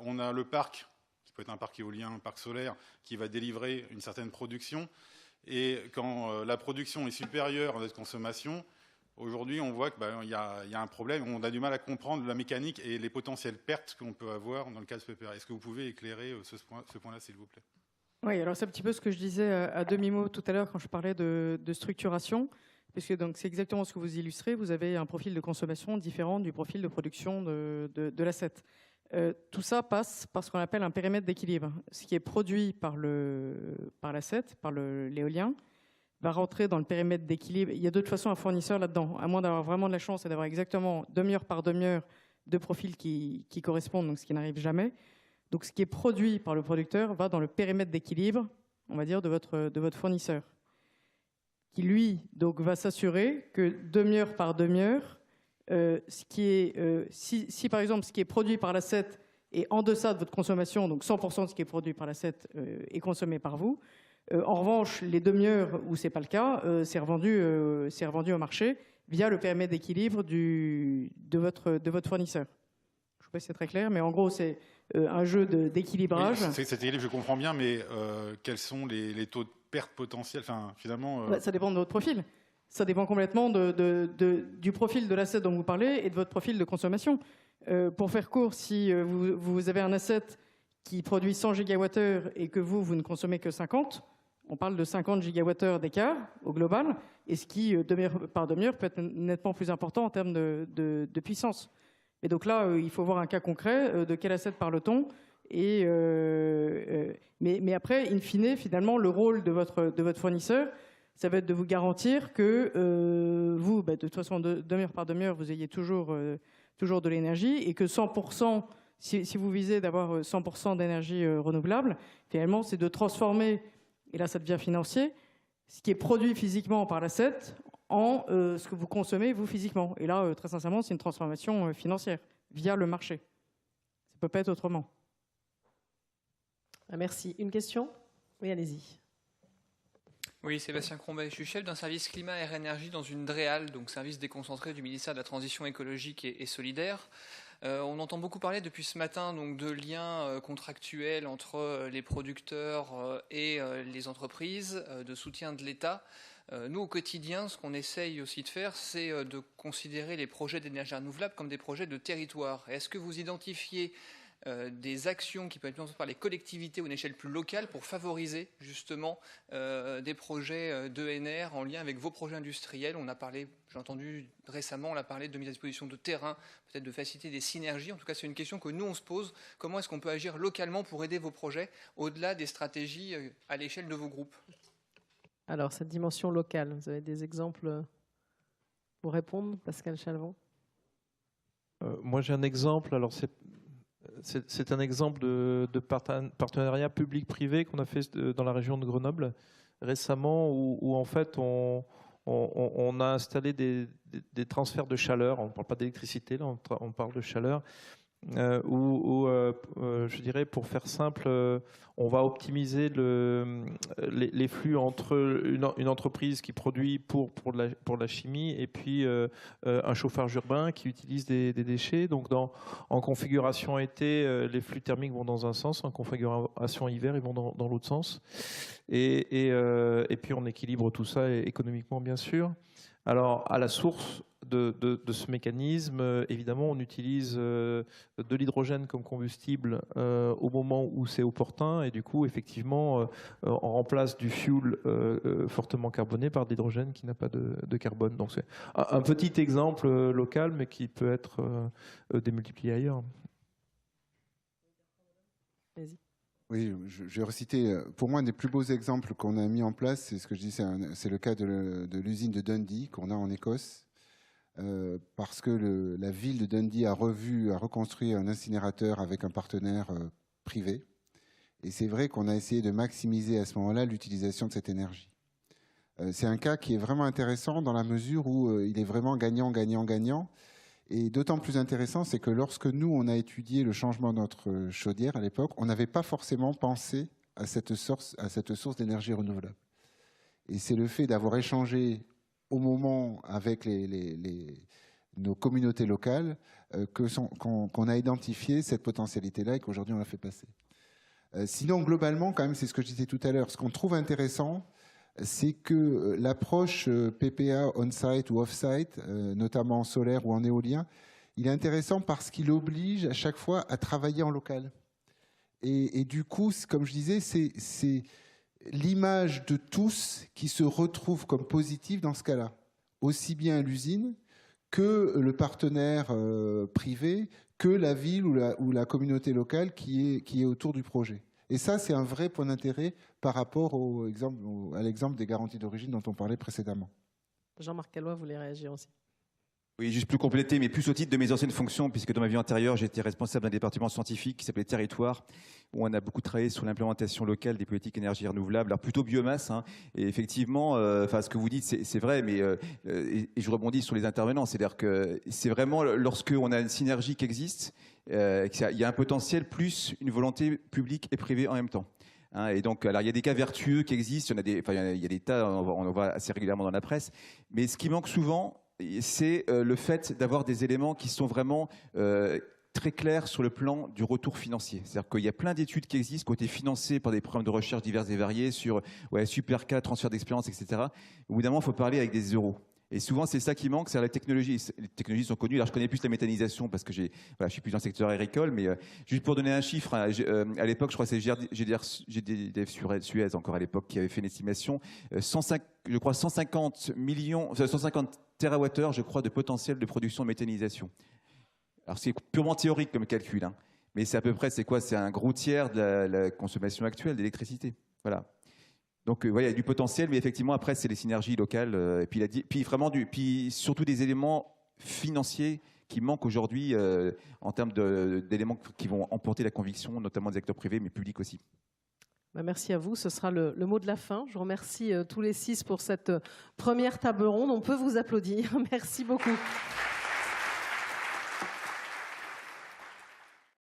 on a le parc, qui peut être un parc éolien, un parc solaire, qui va délivrer une certaine production. Et quand la production est supérieure à notre consommation, aujourd'hui, on voit qu'il y a un problème. On a du mal à comprendre la mécanique et les potentielles pertes qu'on peut avoir dans le cas de ce PPA. Est-ce que vous pouvez éclairer ce point-là, s'il vous plaît? Oui, alors c'est un petit peu ce que je disais à demi-mot tout à l'heure quand je parlais de structuration, puisque donc c'est exactement ce que vous illustrez. Vous avez un profil de consommation différent du profil de production de l'asset. Tout ça passe par ce qu'on appelle un périmètre d'équilibre. Ce qui est produit par l'asset, par l'éolien, va rentrer dans le périmètre d'équilibre. Il y a de toute façon un fournisseur là-dedans, à moins d'avoir vraiment de la chance et d'avoir exactement demi-heure par demi-heure de profils qui correspondent, donc ce qui n'arrive jamais. Donc ce qui est produit par le producteur va dans le périmètre d'équilibre, on va dire, de votre fournisseur, qui lui donc va s'assurer que demi-heure par demi-heure, si par exemple ce qui est produit par l'asset est en deçà de votre consommation, donc 100% de ce qui est produit par l'asset est consommé par vous. En revanche, les demi-heures où c'est pas le cas, c'est revendu au marché via le périmètre d'équilibre de votre fournisseur. Je ne sais pas si c'est très clair, mais en gros c'est un jeu d'équilibrage. Oui, cet équilibre, je comprends bien, mais quels sont les taux de perte potentiels? Enfin, finalement, ça dépend de votre profil. Ça dépend complètement du profil de l'asset dont vous parlez et de votre profil de consommation. Pour faire court, si vous avez un asset qui produit 100 gigawattheures et que vous ne consommez que 50, on parle de 50 gigawattheures d'écart au global, et ce qui, demi-heure par demi-heure, peut être nettement plus important en termes de puissance. Et donc là, il faut voir un cas concret de quel asset parle-t-on. Mais après, in fine, finalement, le rôle de votre fournisseur, ça va être de vous garantir que vous, de toute façon, demi-heure par demi-heure, vous ayez toujours de l'énergie et que 100%, si vous visez d'avoir 100% d'énergie renouvelable, finalement, c'est de transformer, et là ça devient financier, ce qui est produit physiquement par l'asset en ce que vous consommez, vous, physiquement. Et là, très sincèrement, c'est une transformation financière via le marché. Ça ne peut pas être autrement. Merci. Une question? Oui, allez-y. Oui, Sébastien Crombet, je suis chef d'un service climat et énergie dans une DREAL, donc service déconcentré du ministère de la Transition écologique et solidaire. On entend beaucoup parler depuis ce matin donc, de liens contractuels entre les producteurs et les entreprises, de soutien de l'État. Nous, au quotidien, ce qu'on essaye aussi de faire, c'est de considérer les projets d'énergie renouvelable comme des projets de territoire. Est-ce que vous identifiez des actions qui peuvent être mises en place par les collectivités ou une échelle plus locale pour favoriser justement des projets d'ENR en lien avec vos projets industriels? On a parlé, j'ai entendu récemment, on a parlé de mise à disposition de terrain, peut-être de faciliter des synergies. En tout cas, c'est une question que nous, on se pose. Comment est-ce qu'on peut agir localement pour aider vos projets au-delà des stratégies à l'échelle de vos groupes? Alors, cette dimension locale, vous avez des exemples pour répondre, Pascal Chalvon? Moi, j'ai un exemple. Alors, c'est un exemple de partenariat public-privé qu'on a fait dans la région de Grenoble récemment, où en fait on a installé des transferts de chaleur. On ne parle pas d'électricité, là, on parle de chaleur. Je dirais, pour faire simple, on va optimiser les flux entre une entreprise qui produit pour la chimie et puis un chauffage urbain qui utilise des déchets. Donc en configuration été, les flux thermiques vont dans un sens, en configuration hiver, ils vont dans l'autre sens. Et puis on équilibre tout ça économiquement, bien sûr. Alors, à la source de ce mécanisme, évidemment, on utilise de l'hydrogène comme combustible au moment où c'est opportun, et du coup, effectivement, on remplace du fuel fortement carboné par de l'hydrogène qui n'a pas de carbone. Donc c'est un petit exemple local, mais qui peut être démultiplié ailleurs. Vas-y. Oui, je vais reciter, pour moi, un des plus beaux exemples qu'on a mis en place, c'est ce que je dis, c'est le cas de l'usine de Dundee qu'on a en Écosse, parce que la ville de Dundee a reconstruit un incinérateur avec un partenaire privé. Et c'est vrai qu'on a essayé de maximiser à ce moment-là l'utilisation de cette énergie. C'est un cas qui est vraiment intéressant dans la mesure où il est vraiment gagnant, gagnant, gagnant. Et d'autant plus intéressant, c'est que lorsque nous, on a étudié le changement de notre chaudière à l'époque, on n'avait pas forcément pensé à cette source d'énergie renouvelable. Et c'est le fait d'avoir échangé au moment avec nos communautés locales qu'on a identifié cette potentialité-là et qu'aujourd'hui on l'a fait passer. Sinon, globalement, quand même, c'est ce que je disais tout à l'heure, ce qu'on trouve intéressant, c'est que l'approche PPA on-site ou off-site, notamment en solaire ou en éolien, il est intéressant parce qu'il oblige à chaque fois à travailler en local. Et du coup, comme je disais, c'est l'image de tous qui se retrouve comme positive dans ce cas-là. Aussi bien à l'usine que le partenaire privé, que la ville ou la communauté locale qui est autour du projet. Et ça, c'est un vrai point d'intérêt par rapport à l'exemple des garanties d'origine dont on parlait précédemment. Jean-Marc Callois voulait réagir aussi. Oui, juste plus compléter, mais plus au titre de mes anciennes fonctions, puisque dans ma vie antérieure, j'étais responsable d'un département scientifique qui s'appelait Territoire, où on a beaucoup travaillé sur l'implémentation locale des politiques énergies renouvelables, alors plutôt biomasse. Hein, et effectivement, ce que vous dites, c'est vrai, mais et je rebondis sur les intervenants, c'est-à-dire que c'est vraiment lorsqu'on a une synergie qui existe, il y a un potentiel plus une volonté publique et privée en même temps. Hein, et donc, alors, il y a des cas vertueux qui existent, il y a des tas, on voit assez régulièrement dans la presse, mais ce qui manque souvent, c'est le fait d'avoir des éléments qui sont vraiment très clairs sur le plan du retour financier. C'est-à-dire qu'il y a plein d'études qui existent, qui ont été financées par des programmes de recherche divers et variés sur Superca, transfert d'expérience, etc. Au bout d'un moment, il faut parler avec des euros. Et souvent, c'est ça qui manque, c'est la technologie. Les technologies sont connues. Alors, je connais plus la méthanisation parce que je suis plus dans le secteur agricole, mais juste pour donner un chiffre, hein, à l'époque, je crois que c'est GDF Suez, encore à l'époque, qui avait fait une estimation, 150 TWh, je crois, de potentiel de production de méthanisation. Alors, c'est purement théorique comme calcul, hein, mais c'est à peu près, c'est quoi? C'est un gros tiers de la consommation actuelle d'électricité. Voilà. Donc, il y a du potentiel, mais effectivement, après, c'est les synergies locales, et puis surtout des éléments financiers qui manquent aujourd'hui en termes d'éléments qui vont emporter la conviction, notamment des acteurs privés, mais publics aussi. Merci à vous, ce sera le mot de la fin. Je vous remercie tous les 6 pour cette première table ronde. On peut vous applaudir. Merci beaucoup.